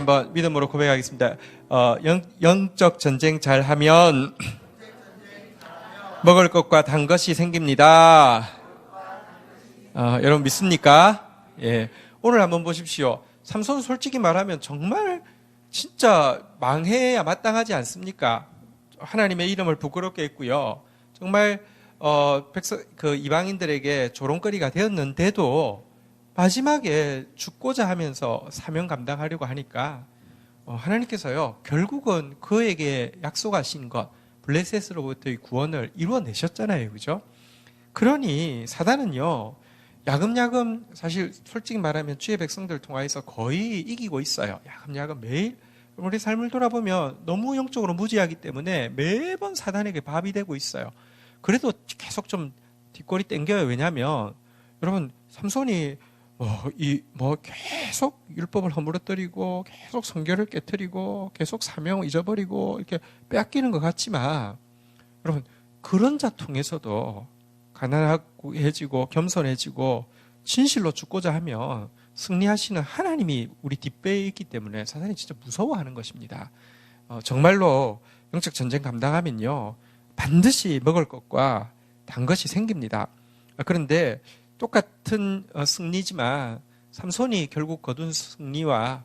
한번 믿음으로 고백하겠습니다. 영적 전쟁 잘하면 먹을 것과 단 것이 생깁니다. 여러분 믿습니까? 예. 오늘 한번 보십시오. 삼손 솔직히 말하면 정말 진짜 망해야 마땅하지 않습니까? 하나님의 이름을 부끄럽게 했고요. 정말 이방인들에게 조롱거리가 되었는데도 마지막에 죽고자 하면서 사명 감당하려고 하니까 하나님께서요 결국은 그에게 약속하신 것 블레셋으로부터의 구원을 이루어내셨잖아요. 그죠? 그러니 사단은요 야금야금 사실 솔직히 말하면 주의 백성들 통하여서 거의 이기고 있어요. 야금야금 매일 우리 삶을 돌아보면 너무 영적으로 무지하기 때문에 매번 사단에게 밥이 되고 있어요. 그래도 계속 좀 뒷골이 땡겨요. 왜냐하면 여러분 삼손이 계속 율법을 허물어뜨리고 계속 성결을 깨트리고 계속 사명을 잊어버리고 이렇게 빼앗기는 것 같지만 여러분 그런 자 통해서도 가난해지고 겸손해지고 진실로 죽고자 하면 승리하시는 하나님이 우리 뒷배에 있기 때문에 사단이 진짜 무서워하는 것입니다. 정말로 영적 전쟁 감당하면요 반드시 먹을 것과 단 것이 생깁니다. 그런데 똑같은 승리지만 삼손이 결국 거둔 승리와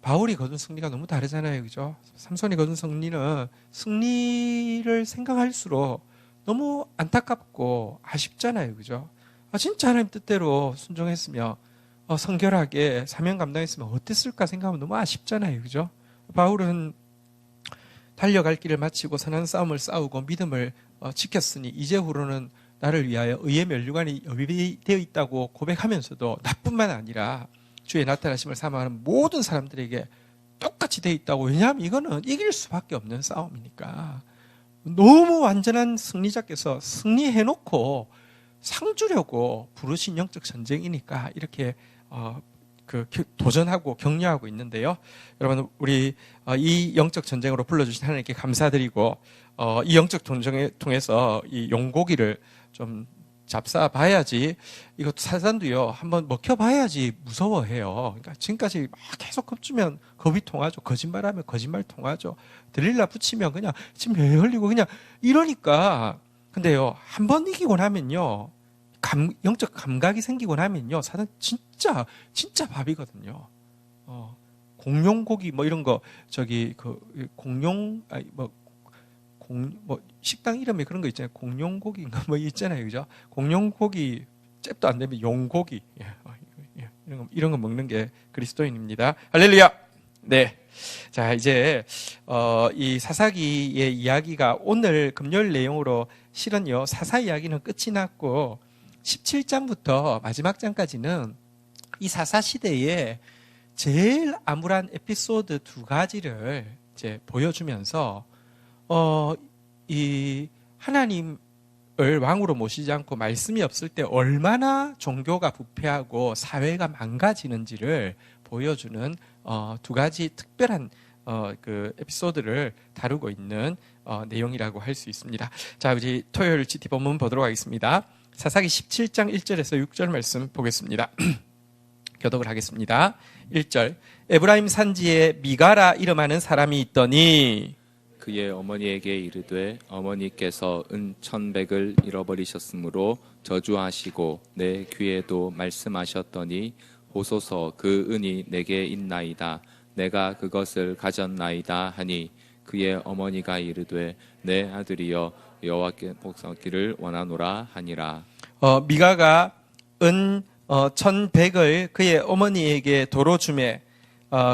바울이 거둔 승리가 너무 다르잖아요. 그죠? 삼손이 거둔 승리는 승리를 생각할수록 너무 안타깝고 아쉽잖아요. 그죠? 진짜 하나님 뜻대로 순종했으면 성결하게 사명 감당했으면 어땠을까 생각하면 너무 아쉽잖아요. 그죠? 바울은 달려갈 길을 마치고 선한 싸움을 싸우고 믿음을 지켰으니 이제후로는 나를 위하여 의의 면류관이 여비되어 있다고 고백하면서도 나뿐만 아니라 주의 나타나심을 사모하는 모든 사람들에게 똑같이 되어 있다고. 왜냐하면 이거는 이길 수밖에 없는 싸움이니까. 너무 완전한 승리자께서 승리해놓고 상 주려고 부르신 영적 전쟁이니까 이렇게 도전하고 격려하고 있는데요. 여러분 우리 이 영적 전쟁으로 불러주신 하나님께 감사드리고 이 영적 전쟁을 통해서 이 용고기를 좀 잡숴봐야지 이것도 사단도요 한번 먹혀봐야지 무서워해요. 그러니까 지금까지 막 계속 겁주면 겁이 통하죠. 거짓말하면 거짓말 통하죠. 들릴라 붙이면 그냥 지금 왜 흘리고 그냥 이러니까. 근데요 한번 이기고 나면요 영적 감각이 생기고 나면요 사단 진짜 밥이거든요. 공룡고기 이런 거 식당 이름에 그런 거 있잖아요. 공룡고기인가 있잖아요. 그죠? 공룡고기 잽도 안 되면 용고기. 이런 거 먹는 게 그리스도인입니다. 할렐루야. 네. 자, 이제 이 사사기의 이야기가 오늘 금요일 내용으로 실은요. 사사 이야기는 끝이 났고 17장부터 마지막 장까지는 이 사사 시대에 제일 암울한 에피소드 두 가지를 이제 보여주면서 이 하나님을 왕으로 모시지 않고 말씀이 없을 때 얼마나 종교가 부패하고 사회가 망가지는지를 보여주는 두 가지 특별한 그 에피소드를 다루고 있는 내용이라고 할 수 있습니다. 자, 우리 토요일 GT 본문 보도록 하겠습니다. 사사기 17장 1절에서 6절 말씀 보겠습니다. 교독을 하겠습니다. 1절 에브라임 산지에 미가라 이름하는 사람이 있더니 그의 어머니에게 이르되 어머니께서 은 1,100을 잃어버리셨으므로 저주하시고 내 귀에도 말씀하셨더니 보소서 그 은이 내게 있나이다. 내가 그것을 가졌나이다 하니 그의 어머니가 이르되 내 아들이여 여호와께 복사기를 원하노라 하니라. 미가가 은 1,100을 그의 어머니에게 도로 주매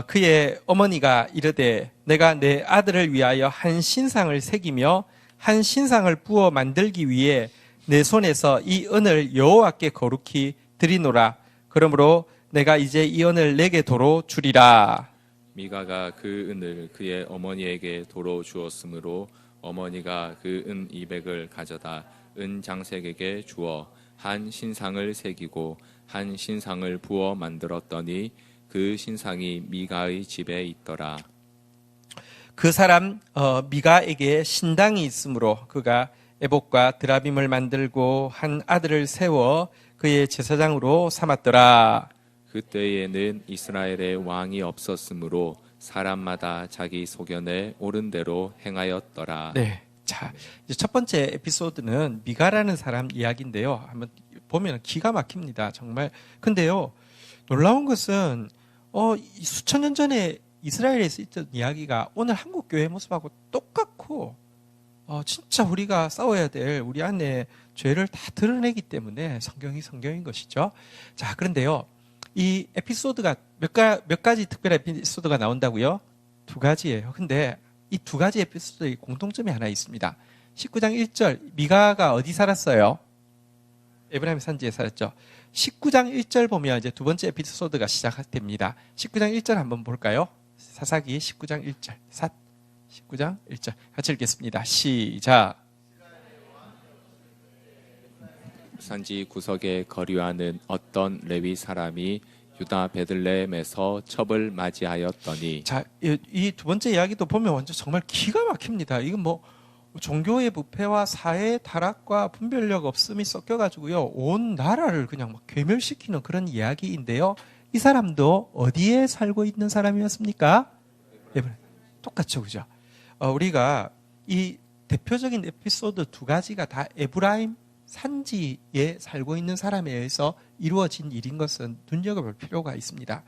그의 어머니가 이르되 내가 내 아들을 위하여 한 신상을 새기며 한 신상을 부어 만들기 위해 내 손에서 이 은을 여호와께 거룩히 드리노라. 그러므로 내가 이제 이 은을 내게 도로 주리라. 미가가 그 은을 그의 어머니에게 도로 주었으므로 어머니가 그 은 200을 가져다 은 장색에게 주어 한 신상을 새기고 한 신상을 부어 만들었더니 그 신상이 미가의 집에 있더라. 그 사람 미가에게 신당이 있으므로 그가 에봇과 드라빔을 만들고 한 아들을 세워 그의 제사장으로 삼았더라. 그때에는 이스라엘에 왕이 없었으므로 사람마다 자기 소견에 옳은 대로 행하였더라. 네. 자, 이제 첫 번째 에피소드는 미가라는 사람 이야기인데요. 한번 보면 기가 막힙니다. 정말. 근데요, 놀라운 것은 이 수천 년 전에 이스라엘에서 있던 이야기가 오늘 한국 교회 모습하고 똑같고 진짜 우리가 싸워야 될 우리 안에 죄를 다 드러내기 때문에 성경이 성경인 것이죠. 자, 그런데요, 이 에피소드가 몇 가지 특별한 에피소드가 나온다고요? 두 가지예요. 근데 이 두 가지 에피소드의 공통점이 하나 있습니다. 19장 1절, 미가가 어디 살았어요? 에브라임 산지에 살았죠. 19장 1절 보면 이제 두 번째 에피소드가 시작됩니다. 19장 1절 한번 볼까요? 사사기 19장 1절. 19장 1절. 같이 읽겠습니다. 시작. 산지 구석에 거류하는 어떤 레위 사람이 유다 베들레헴에서 첩을 맞이하였더니. 자, 이 두 번째 이야기도 보면 완전 정말 기가 막힙니다. 이건 뭐 종교의 부패와 사회 타락과 분별력 없음이 섞여가지고요, 온 나라를 그냥 막 괴멸시키는 그런 이야기인데요. 이 사람도 어디에 살고 있는 사람이었습니까? 똑같죠, 그죠? 우리가 이 대표적인 에피소드 두 가지가 다 에브라임 산지에 살고 있는 사람에 의해서 이루어진 일인 것은 눈여겨볼 필요가 있습니다.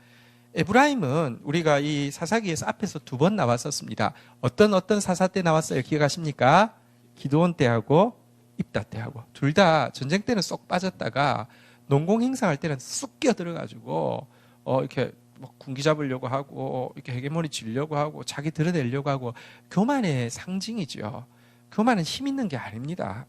에브라임은 우리가 이 사사기에서 앞에서 두 번 나왔었습니다. 어떤 사사 때 나왔어요? 기억하십니까? 기드온 때하고 입다 때하고. 둘 다 전쟁 때는 쏙 빠졌다가 농공 행사할 때는 쑥 끼어들어가지고 이렇게 막 군기 잡으려고 하고 이렇게 헤게모니 쥐려고 하고 자기 드러내려고 하고. 교만의 상징이죠. 교만은 힘 있는 게 아닙니다.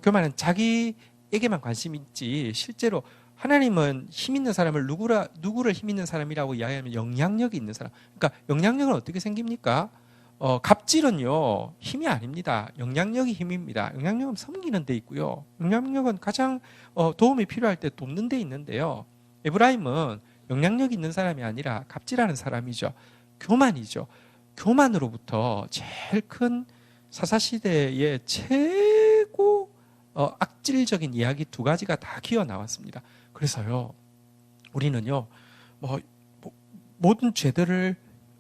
교만은 자기에게만 관심 있지, 실제로 하나님은 힘 있는 사람을 누구를 힘 있는 사람이라고 이야기하면 영향력이 있는 사람. 그러니까 영향력은 어떻게 생깁니까? 갑질은요, 힘이 아닙니다. 영향력이 힘입니다. 영향력은 섬기는 데 있고요. 영향력은 가장 도움이 필요할 때 돕는 데 있는데요. 에브라임은 영향력이 있는 사람이 아니라 갑질하는 사람이죠. 교만이죠. 교만으로부터 제일 큰 사사시대의 최고 악질적인 이야기 두 가지가 다 기어 나왔습니다. 그래서요, 우리는요, 모든 죄들을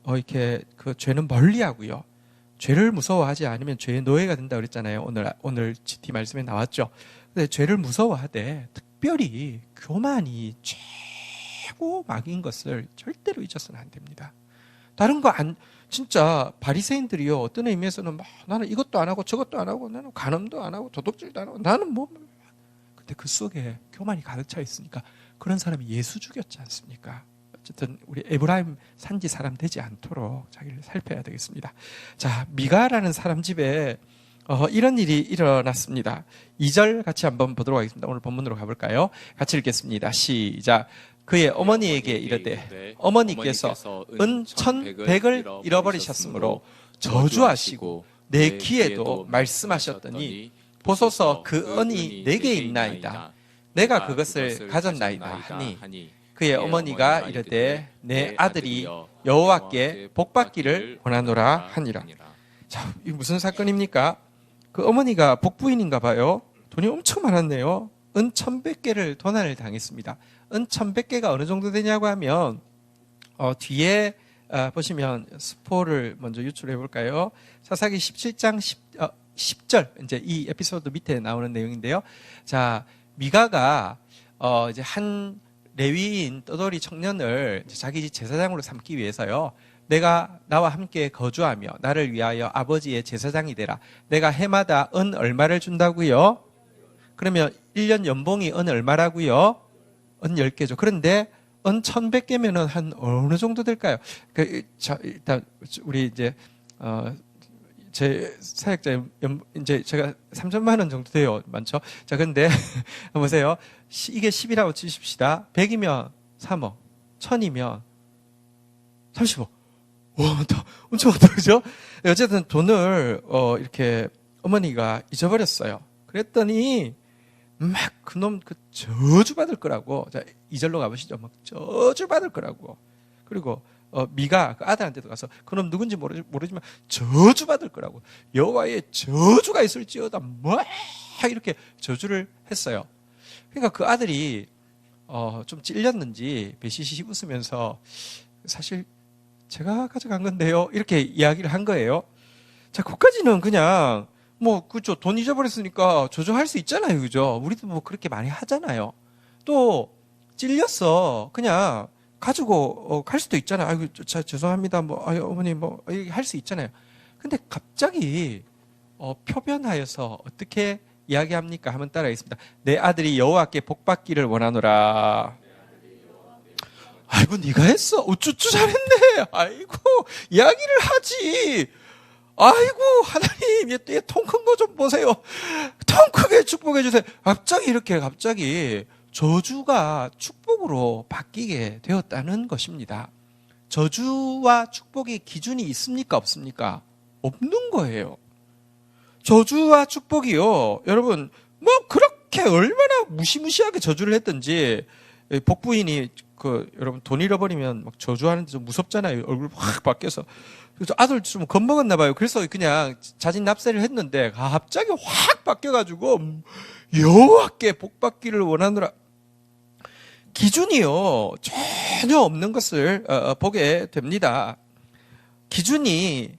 이렇게 그 죄는 멀리하고요, 죄를 무서워하지 않으면 죄의 노예가 된다 그랬잖아요. 오늘 GT 말씀에 나왔죠. 근데 죄를 무서워하되 특별히 교만이 최고 막인 것을 절대로 잊어서는 안 됩니다. 다른 거 진짜 바리새인들이요, 어떤 의미에서는 나는 이것도 안 하고 저것도 안 하고 나는 간음도 안 하고 도둑질도 안 하고 나는 근데 그 속에 교만이 가득 차 있으니까 그런 사람이 예수 죽였지 않습니까? 어쨌든 우리 에브라임 산지 사람 되지 않도록 자기를 살펴야 되겠습니다. 자, 미가라는 사람 집에 이런 일이 일어났습니다. 2절 같이 한번 보도록 하겠습니다. 오늘 본문으로 가볼까요? 같이 읽겠습니다. 시작. 그의 어머니에게 이르되 어머니께서 은 1,100을 잃어버리셨으므로 저주하시고 내 귀에도 말씀하셨더니 보소서 그 은이 내게 있나이다. 내가 그것을 가졌나이다 하니 그의 어머니가 이르되 내 아들이 여호와께 복받기를 원하노라 하니라. 자, 이 무슨 사건입니까? 그 어머니가 복부인인가 봐요. 돈이 엄청 많았네요. 은 1,100개를 도난을 당했습니다. 은 1,100개가 어느 정도 되냐고 하면 뒤에 보시면 스포를 먼저 유출해 볼까요? 사사기 17장 10절, 이제 이 에피소드 밑에 나오는 내용인데요. 자, 미가가 이제 한 레위인 떠돌이 청년을 자기 제사장으로 삼기 위해서요, 내가 나와 함께 거주하며 나를 위하여 아버지의 제사장이 되라. 내가 해마다 은 얼마를 준다고요? 그러면 1년 연봉이 은 얼마라고요? 은 10개죠. 그런데 은 1,100개면은 한 어느 정도 될까요? 자, 일단 우리 이제 제 사역자 이제 제가 3천만 원 정도 돼요. 많죠? 자, 근데 보세요. 이게 10이라고 치십시다. 100이면 3억, 1,000이면 35. 와, 엄청 많다, 그죠? 어쨌든 돈을 이렇게 어머니가 잊어버렸어요. 그랬더니 막 그놈 저주받을 거라고. 자, 2절로 가보시죠. 막 저주받을 거라고. 그리고 미가 그 아들한테도 가서 그놈 누군지 모르지만 저주받을 거라고. 여호와의 저주가 있을지어다. 막 이렇게 저주를 했어요. 그러니까 그 아들이 좀 찔렸는지 베시시 웃으면서 사실 제가 가져간 건데요. 이렇게 이야기를 한 거예요. 자, 그까지는 그냥 뭐 그죠. 돈 잊어버렸으니까 조정할 수 있잖아요. 그죠? 우리도 뭐 그렇게 많이 하잖아요. 또 찔렸어. 그냥 가지고 갈 수도 있잖아요. 아이고, 죄송합니다. 뭐, 아유, 어머니 뭐 할 수 있잖아요. 근데 갑자기 표변하여서 어떻게 이야기합니까? 한번 따라하겠습니다. 내 아들이 여호와께 복받기를 원하노라. 아이고, 네가 했어. 우쭈쭈 잘했네. 아이고, 이야기를 하지. 아이고, 하나님, 얘 통 큰 거 좀 보세요. 통 크게 축복해 주세요. 갑자기 저주가 축복으로 바뀌게 되었다는 것입니다. 저주와 축복의 기준이 있습니까? 없습니까? 없는 거예요. 저주와 축복이요. 여러분, 뭐 그렇게 얼마나 무시무시하게 저주를 했든지 복부인이 여러분 돈 잃어버리면 막 저주하는데 좀 무섭잖아요. 얼굴 확 바뀌어서. 그래서 아들 좀 겁먹었나 봐요. 그래서 그냥 자진 납세를 했는데 갑자기 확 바뀌어가지고 여호와께 복받기를 원하노라. 기준이요. 전혀 없는 것을 보게 됩니다. 기준이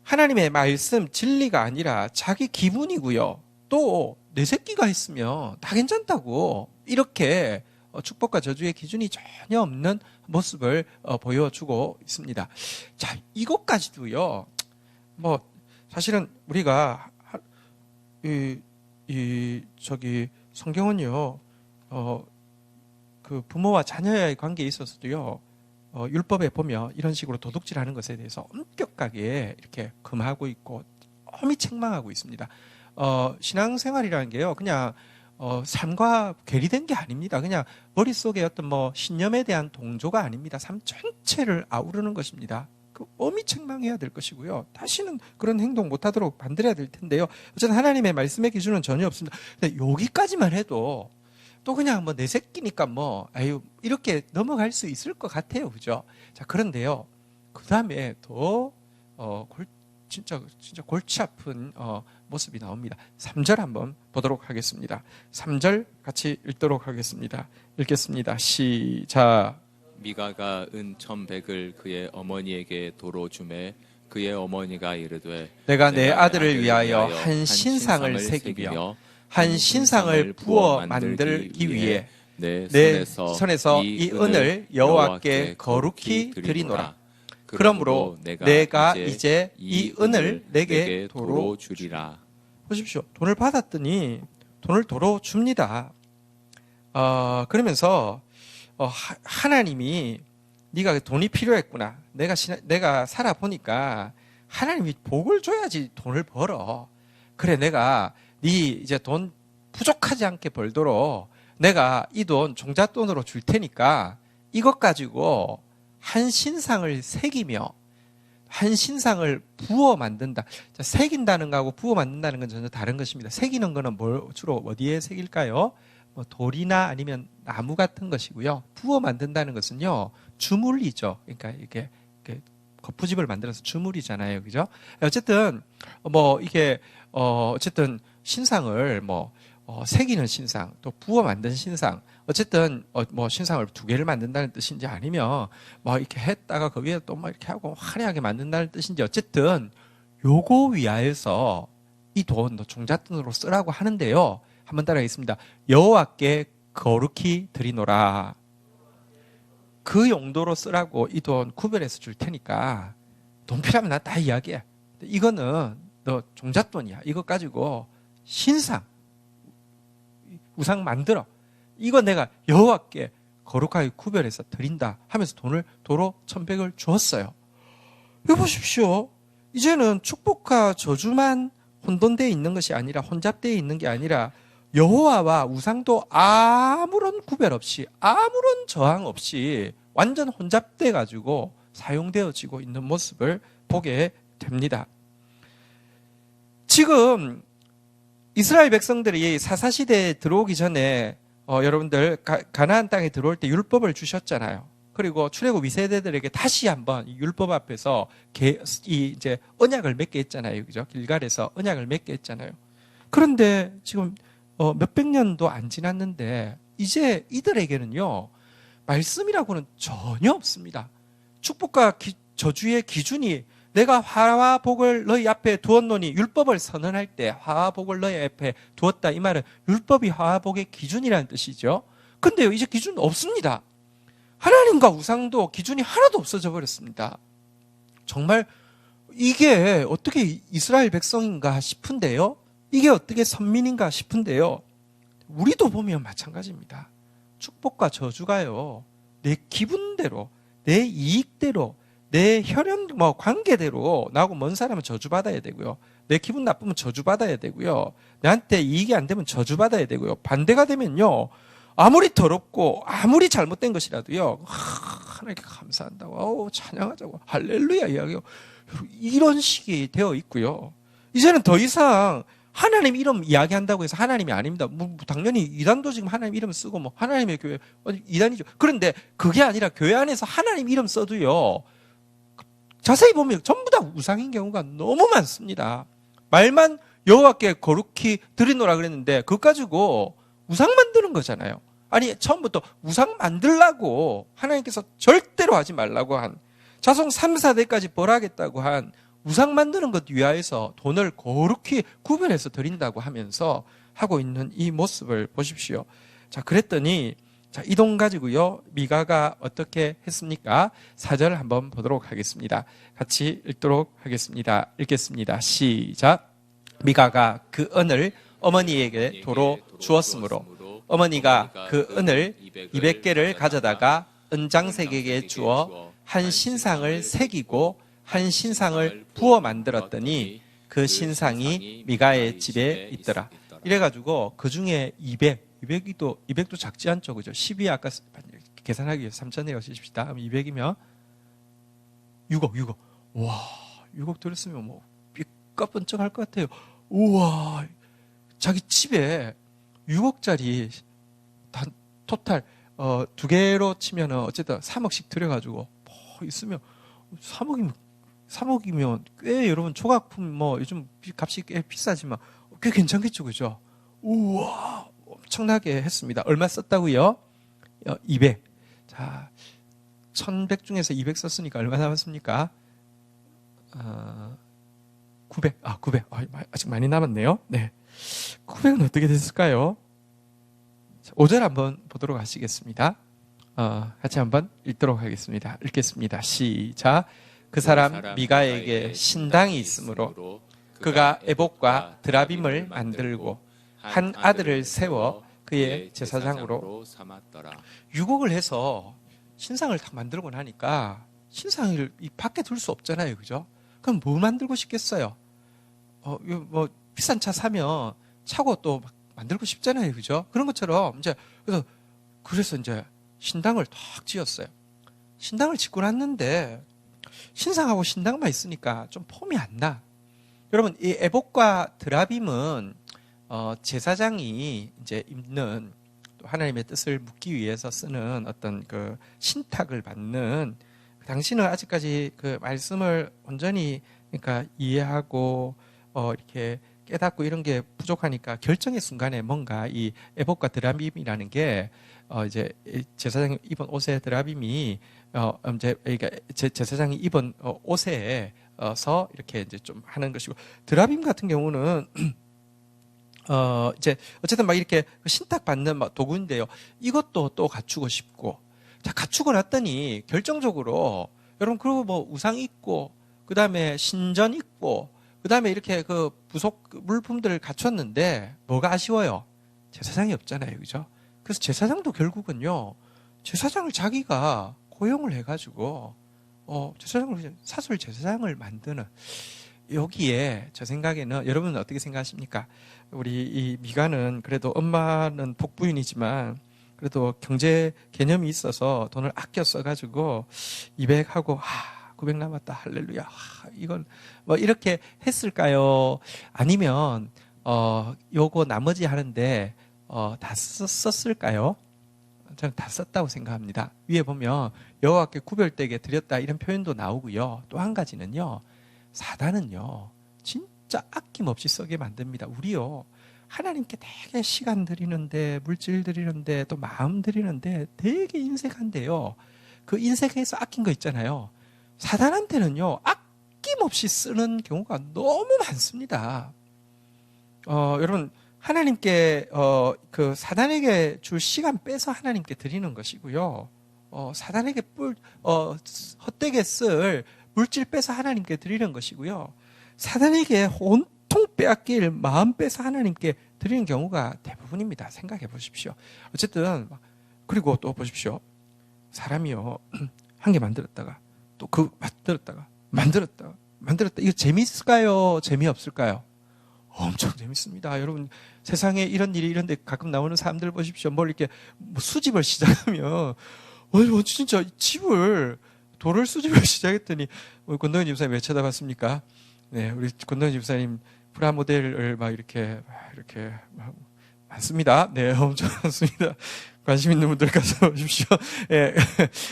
하나님의 말씀, 진리가 아니라 자기 기분이고요. 또 내 새끼가 했으면 다 괜찮다고 이렇게 축복과 저주의 기준이 전혀 없는 모습을 보여주고 있습니다. 자, 이것까지도요. 뭐 사실은 우리가 성경은요. 그 부모와 자녀의 관계에 있어서도요. 율법에 보면 이런 식으로 도둑질하는 것에 대해서 엄격하게 이렇게 금하고 있고 엄히 책망하고 있습니다. 신앙생활이라는 게요. 그냥 삶과 괴리된 게 아닙니다. 그냥 머릿속에 어떤 뭐 신념에 대한 동조가 아닙니다. 삶 전체를 아우르는 것입니다. 그 엄히 책망해야 될 것이고요. 다시는 그런 행동 못하도록 만들어야 될 텐데요. 어쨌든 하나님의 말씀의 기준은 전혀 없습니다. 근데 여기까지만 해도 또 그냥 뭐 내 새끼니까 뭐 아유 이렇게 넘어갈 수 있을 것 같아요. 그죠? 자, 그런데요. 그다음에 더 진짜 골치 아픈 모습이 나옵니다. 3절 한번 보도록 하겠습니다. 3절 같이 읽도록 하겠습니다. 읽겠습니다. 시작. 미가가 은 1,100을 그의 어머니에게 도로 주매 그의 어머니가 이르되 내가 내 아들을 위하여 한 신상을 새기며 한 신상을 부어 만들기 위해 내 손에서 이 은을 여호와께 거룩히 드리노라. 그러므로 내가 이제 이 은을 내게 도로 주리라. 보십시오. 돈을 받았더니 돈을 도로 줍니다. 그러면서 하나님이 네가 돈이 필요했구나. 내가 살아보니까 하나님이 복을 줘야지 돈을 벌어. 그래, 내가 네 이제 돈 부족하지 않게 벌도록 내가 이 돈 종잣돈으로 줄 테니까 이것 가지고 한 신상을 새기며 한 신상을 부어 만든다. 자, 새긴다는 거하고 부어 만든다는 건 전혀 다른 것입니다. 새기는 거는 주로 어디에 새길까요? 뭐 돌이나 아니면 나무 같은 것이고요. 부어 만든다는 것은요, 주물이죠. 그러니까 이게 거푸집을 만들어서 주물이잖아요. 그죠? 어쨌든 어쨌든 신상을 새기는 신상, 또 부어 만든 신상, 어쨌든 신상을 2개를 만든다는 뜻인지 아니면 이렇게 했다가 거기에 또 이렇게 하고 화려하게 만든다는 뜻인지, 어쨌든 요거 위하여서 이 돈 종잣돈으로 쓰라고 하는데요. 한번 따라하겠습니다. 여호와께 거룩히 드리노라. 그 용도로 쓰라고 이 돈 구별해서 줄 테니까 돈 필요하면 나 다 이야기해. 이거는 너 종잣돈이야. 이거 가지고 신상 우상 만들어. 이거 내가 여호와께 거룩하게 구별해서 드린다 하면서 돈을 도로 1,100을 주었어요. 이거 보십시오. 이제는 축복과 저주만 혼돈되어 있는 것이 아니라, 혼잡되어 있는 게 아니라 여호와와 우상도 아무런 구별 없이, 아무런 저항 없이 완전 혼잡돼 가지고 사용되어지고 있는 모습을 보게 됩니다. 지금 이스라엘 백성들이 사사시대에 들어오기 전에 여러분들 가나안 땅에 들어올 때 율법을 주셨잖아요. 그리고 출애굽 2세대들에게 다시 한번 이 율법 앞에서 이제 언약을 맺게 했잖아요. 그죠? 길갈에서 언약을 맺게 했잖아요. 그런데 지금 몇백 년도 안 지났는데 이제 이들에게는요, 말씀이라고는 전혀 없습니다. 축복과 저주의 기준이 내가 화와 복을 너희 앞에 두었노니 율법을 선언할 때 화와 복을 너희 앞에 두었다. 이 말은 율법이 화와 복의 기준이라는 뜻이죠. 근데요, 이제 기준 없습니다. 하나님과 우상도 기준이 하나도 없어져 버렸습니다. 정말 이게 어떻게 이스라엘 백성인가 싶은데요. 이게 어떻게 선민인가 싶은데요. 우리도 보면 마찬가지입니다. 축복과 저주가요, 내 기분대로, 내 이익대로, 내 혈연, 관계대로 나하고 먼 사람은 저주받아야 되고요. 내 기분 나쁘면 저주받아야 되고요. 나한테 이익이 안 되면 저주받아야 되고요. 반대가 되면요, 아무리 더럽고 아무리 잘못된 것이라도요, 하나님께 감사한다고, 찬양하자고, 할렐루야 이야기요. 이런 식이 되어 있고요. 이제는 더 이상 하나님 이름 이야기한다고 해서 하나님이 아닙니다. 당연히 이단도 지금 하나님 이름 쓰고 하나님의 교회 이단이죠. 그런데 그게 아니라 교회 안에서 하나님 이름 써도요, 자세히 보면 전부 다 우상인 경우가 너무 많습니다. 말만 여호와께 거룩히 드리노라 그랬는데 그것 가지고 우상 만드는 거잖아요. 아니, 처음부터 우상 만들라고 하나님께서 절대로 하지 말라고 한, 자손 3, 4대까지 벌하겠다고 한 우상 만드는 것 위하여서 돈을 거룩히 구별해서 드린다고 하면서 하고 있는 이 모습을 보십시오. 자, 그랬더니 자, 이 돈 가지고요, 미가가 어떻게 했습니까? 4절 한번 보도록 하겠습니다. 같이 읽도록 하겠습니다. 읽겠습니다. 시작. 미가가 그 은을 어머니에게 도로 주었으므로 어머니가 그 은을 200개를 가져다가 은장색에게 주어 한 신상을 새기고 한 신상을 부어 만들었더니 그 신상이 미가의 집에 있더라. 이래가지고 그 중에 200도 작지 않죠, 그죠? 12 아까 계산하기 위해서 3천 내려주십시다. 그럼 200이면 6억. 와, 6억 들었으면 뭐 삐까 번쩍할 것 같아요. 우와, 자기 집에 6억짜리 토탈 두 개로 치면은 어쨌든 3억씩 들여가지고 있으면 3억이면 꽤, 여러분 조각품 요즘 값이 꽤 비싸지만 꽤 괜찮겠죠, 그죠? 우와, 엄청나게 했습니다. 얼마 썼다고요? 200. 자, 1100 중에서 200 썼으니까 얼마 남았습니까? 900. 900. 아직 많이 남았네요. 네. 900은 어떻게 됐을까요? 5절 한번 보도록 하시겠습니다. 같이 한번 읽도록 하겠습니다. 읽겠습니다. 시작. 그 사람 미가에게 신당이 있으므로 그가 에봇과 드라빔을 만들고 한 아들을 세워 그의 제사장으로 삼았더라. 유곡을 해서 신상을 딱 만들고 나니까 신상을 이 밖에 둘 수 없잖아요, 그죠? 그럼 뭐 만들고 싶겠어요? 비싼 차 사면 차고 또 만들고 싶잖아요, 그죠? 그런 것처럼 그래서 이제 신당을 탁 지었어요. 신당을 짓고 났는데 신상하고 신당만 있으니까 좀 폼이 안 나. 여러분, 이 에봇과 드라빔은 제사장이 이제 입는, 또 하나님의 뜻을 묻기 위해서 쓰는 어떤 그 신탁을 받는, 당신은 아직까지 그 말씀을 온전히 그러니까 이해하고 이렇게 깨닫고 이런 게 부족하니까 결정의 순간에 뭔가 이 에봇과 드라빔이라는 게 이제 제사장이 입은 옷에 드라빔이 이제 제사장이 입은 옷에서 이렇게 이제 좀 하는 것이고, 드라빔 같은 경우는 이제 어쨌든 막 이렇게 신탁 받는 도구인데요. 이것도 또 갖추고 싶고, 자, 갖추고 났더니 결정적으로 여러분, 그리고 우상 있고, 그 다음에 신전 있고, 그 다음에 이렇게 그 부속 물품들을 갖췄는데 뭐가 아쉬워요? 제사장이 없잖아요, 그죠? 그래서 제사장도 결국은요, 제사장을 자기가 고용을 해가지고 제사장을 사설 제사장을 만드는, 여기에 제 생각에는 여러분은 어떻게 생각하십니까? 우리 이 미가는 그래도 엄마는 복부인이지만 그래도 경제 개념이 있어서 돈을 아껴 써가지고 200하고 900 남았다, 할렐루야, 이건 이렇게 했을까요? 아니면 요거 나머지 하는데 다 썼을까요? 저는 다 썼다고 생각합니다. 위에 보면 여호와께 구별되게 드렸다 이런 표현도 나오고요. 또 한 가지는요, 사단은요 진짜 아낌없이 쓰게 만듭니다. 우리요, 하나님께 되게 시간 드리는데, 물질 드리는데, 또 마음 드리는데 되게 인색한데요, 그 인생에서 아낀 거 있잖아요. 사단한테는요, 아낌없이 쓰는 경우가 너무 많습니다. 여러분, 하나님께, 그 사단에게 줄 시간 빼서 하나님께 드리는 것이고요. 사단에게 헛되게 쓸 물질 빼서 하나님께 드리는 것이고요. 사단에게 온통 빼앗길 마음 빼서 하나님께 드리는 경우가 대부분입니다. 생각해 보십시오. 어쨌든, 그리고 또 보십시오. 사람이요, 한 개 만들었다가, 또 만들었다가. 이거 재미있을까요? 재미없을까요? 엄청 재밌습니다. 여러분, 세상에 이런 일이 이런데 가끔 나오는 사람들 보십시오. 뭘 이렇게 수집을 시작하면, 진짜 돌을 수집을 시작했더니, 우리 권동현 집사님 왜 쳐다봤습니까? 네, 우리 권동현 집사님 프라모델을 막 이렇게 많습니다. 네, 엄청 많습니다. 관심 있는 분들 가서 보십시오. 예.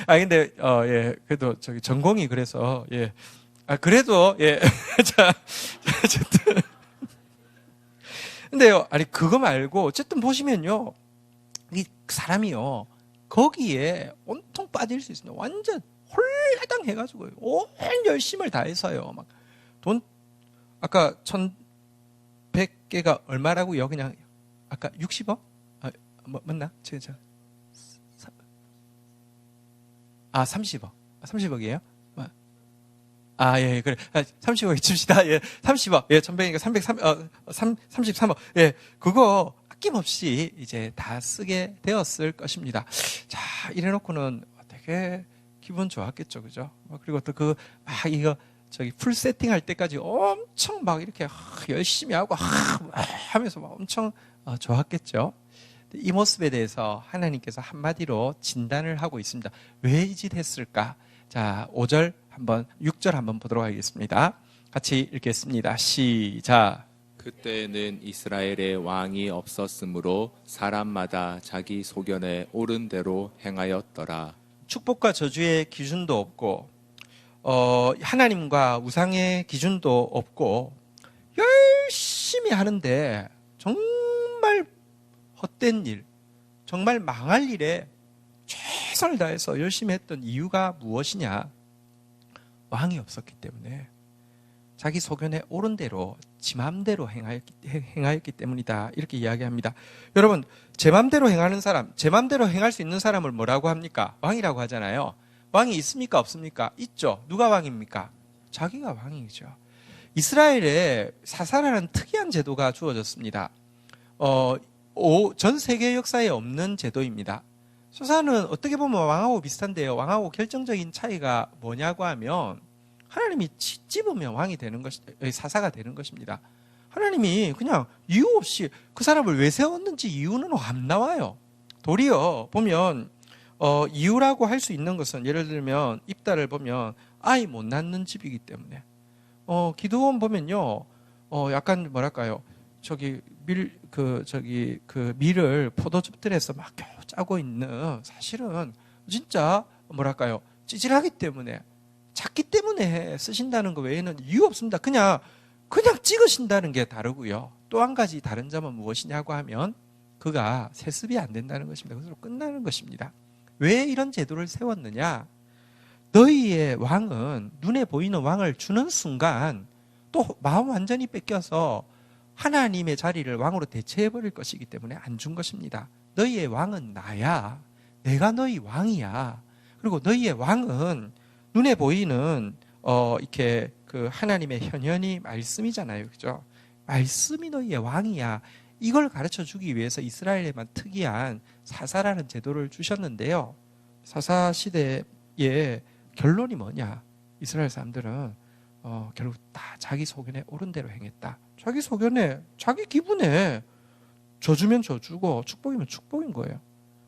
근데, 예. 그래도 전공이 그래서, 예. 그래도, 예. 자, 어쨌든. 근데요, 그거 말고, 어쨌든 보시면요. 이 사람이요. 거기에 온통 빠질 수 있습니다. 완전 홀라당 해가지고, 온 열심을 다해서요. 막, 아까 1,100개가 얼마라고요? 그냥, 아까 60억? 맞나? 30억. 30억이에요? 예, 그래. 30억 칩시다. 예, 30억. 예, 1,100이니까 33억. 예, 그거 아낌없이 이제 다 쓰게 되었을 것입니다. 자, 이래놓고는 되게 기분 좋았겠죠. 그죠? 그리고 또 이거, 풀 세팅 할 때까지 엄청 막 이렇게 열심히 하고 하면서 막 엄청 좋았겠죠. 이 모습에 대해서 하나님께서 한마디로 진단을 하고 있습니다. 왜 이 짓 했을까? 자, 6절 한번 보도록 하겠습니다. 같이 읽겠습니다. 시작. 그때는 이스라엘에 왕이 없었으므로 사람마다 자기 소견에 옳은 대로 행하였더라. 축복과 저주의 기준도 없고, 하나님과 우상의 기준도 없고, 열심히 하는데 정말 헛된 일, 정말 망할 일에 최선을 다해서 열심히 했던 이유가 무엇이냐? 왕이 없었기 때문에 자기 소견에 옳은 대로 지 맘대로 행하였기 때문이다. 이렇게 이야기합니다. 여러분, 제 맘대로 행하는 사람, 제 맘대로 행할 수 있는 사람을 뭐라고 합니까? 왕이라고 하잖아요. 왕이 있습니까? 없습니까? 있죠. 누가 왕입니까? 자기가 왕이죠. 이스라엘에 사사라는 특이한 제도가 주어졌습니다. 전 세계 역사에 없는 제도입니다. 사사는 어떻게 보면 왕하고 비슷한데요. 왕하고 결정적인 차이가 뭐냐고 하면 하나님이 찝으면 왕이 되는 사사가 되는 것입니다. 하나님이 그냥 이유 없이 그 사람을 왜 세웠는지 이유는 안 나와요. 도리어 보면 이유라고 할 수 있는 것은 예를 들면 입다를 보면 아이 못 낳는 집이기 때문에 기드온 보면요 약간 뭐랄까요 밀을 포도즙들에서 막 겨우 짜고 있는 사실은 진짜 뭐랄까요 찌질하기 때문에 작기 때문에 쓰신다는 것 외에는 이유 없습니다. 그냥 찍으신다는 게 다르고요. 또 한 가지 다른 점은 무엇이냐고 하면 그가 세습이 안 된다는 것입니다. 그것으로 끝나는 것입니다. 왜 이런 제도를 세웠느냐? 너희의 왕은 눈에 보이는 왕을 주는 순간 또 마음 완전히 뺏겨서 하나님의 자리를 왕으로 대체해버릴 것이기 때문에 안 준 것입니다. 너희의 왕은 나야. 내가 너희 왕이야. 그리고 너희의 왕은 눈에 보이는 이렇게 그 하나님의 현현이 말씀이잖아요. 그죠? 말씀이 너희의 왕이야. 이걸 가르쳐 주기 위해서 이스라엘에만 특이한 사사라는 제도를 주셨는데요. 사사 시대의 결론이 뭐냐? 이스라엘 사람들은 결국 다 자기 소견에 옳은 대로 행했다. 자기 소견에, 자기 기분에 저주면 저주고 축복이면 축복인 거예요.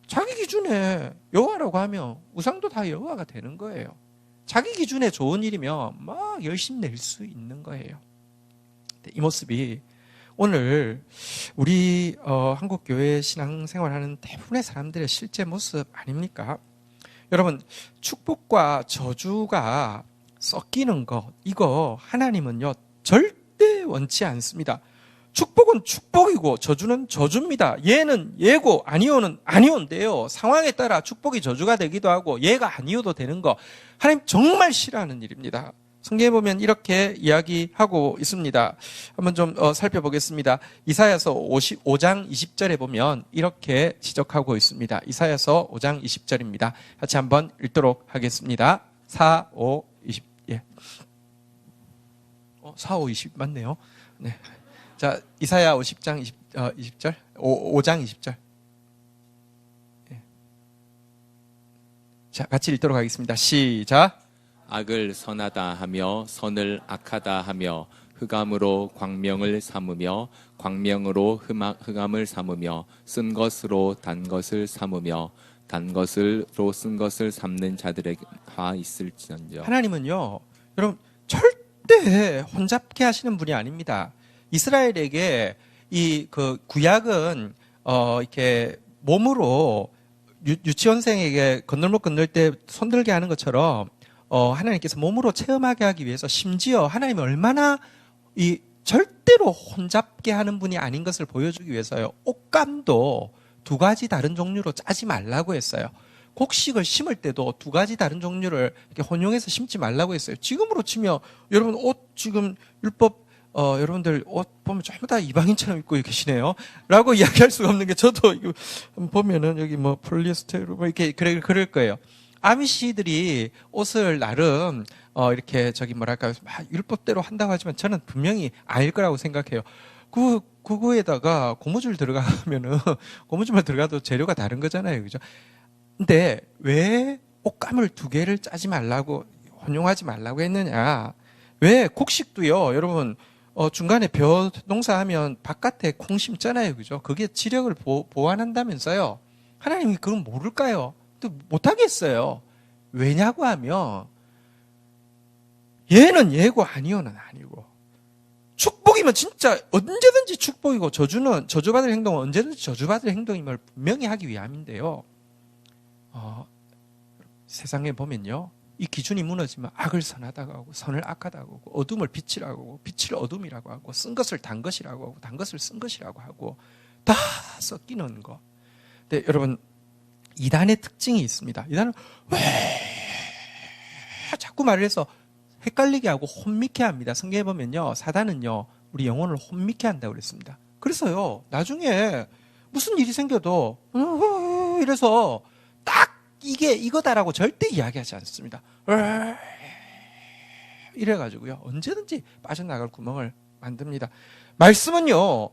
자기 기준에 여호와라고 하면 우상도 다 여호와가 되는 거예요. 자기 기준에 좋은 일이면 막 열심히 낼 수 있는 거예요. 이 모습이 오늘 우리 한국교회 신앙생활하는 대부분의 사람들의 실제 모습 아닙니까? 여러분, 축복과 저주가 섞이는 것, 이거 하나님은요 절대 원치 않습니다. 축복은 축복이고 저주는 저주입니다. 예는 예고 아니오는 아니온데요. 상황에 따라 축복이 저주가 되기도 하고 예가 아니어도 되는 거 하나님 정말 싫어하는 일입니다. 성경에 보면 이렇게 이야기하고 있습니다. 한번 좀 살펴보겠습니다. 이사야서 55장 20절에 보면 이렇게 지적하고 있습니다. 이사야서 5장 20절입니다. 같이 한번 읽도록 하겠습니다. 4, 5, 20. 예. 4, 5, 20 맞네요. 네. 자, 이사야 50장 20절, 5장 20절. 예. 자, 같이 읽도록 하겠습니다. 시작. 악을 선하다 하며 선을 악하다 하며 흑암으로 광명을 삼으며 광명으로 흑암을 삼으며 쓴 것으로 단 것을 삼으며 단 것으로 쓴 것을 삼는 자들의 화 있을지언정. 하나님은요, 여러분 절대 혼잡게 하시는 분이 아닙니다. 이스라엘에게 이 그 구약은 이렇게 몸으로 유치원생에게 건널목 건널 때 손들게 하는 것처럼 하나님께서 몸으로 체험하게 하기 위해서 심지어 하나님이 얼마나 이 절대로 혼잡게 하는 분이 아닌 것을 보여주기 위해서요. 옷감도 두 가지 다른 종류로 짜지 말라고 했어요. 곡식을 심을 때도 두 가지 다른 종류를 이렇게 혼용해서 심지 말라고 했어요. 지금으로 치면 여러분 옷 지금 율법 여러분들 옷 보면 전부 다 이방인처럼 입고 계시네요. 라고 이야기할 수가 없는 게 저도 이거 보면은 여기 뭐 폴리에스테로 뭐 이렇게 그럴 거예요. 아미시들이 옷을 나름 이렇게 저기 뭐랄까 율법대로 한다고 하지만 저는 분명히 아닐 거라고 생각해요. 그거에다가 고무줄 들어가면은 고무줄만 들어가도 재료가 다른 거잖아요, 그죠? 근데 왜 옷감을 두 개를 짜지 말라고 혼용하지 말라고 했느냐? 왜 곡식도요, 여러분 중간에 벼 농사하면 바깥에 콩 심잖아요, 그죠? 그게 지력을 보완한다면서요. 하나님이 그건 모를까요? 또 못하겠어요. 왜냐고 하면 얘는 예고 아니오는 아니고 축복이면 진짜 언제든지 축복이고 저주받을 행동은 언제든지 저주받을 행동임을 분명히 하기 위함인데요. 세상에 보면요, 이 기준이 무너지면 악을 선하다고 하고 선을 악하다고 하고 어둠을 빛이라고 하고 빛을 어둠이라고 하고 쓴 것을 단 것이라고 하고 단 것을 쓴 것이라고 하고 다 섞이는 거. 근데 여러분 이단의 특징이 있습니다. 이단은 왜 자꾸 말을 해서 헷갈리게 하고 혼미케 합니다. 성경에 보면요, 사단은요 우리 영혼을 혼미케 한다고 그랬습니다. 그래서요 나중에 무슨 일이 생겨도 이래서 딱 이게 이거다라고 절대 이야기하지 않습니다. 이래가지고요 언제든지 빠져나갈 구멍을 만듭니다. 말씀은요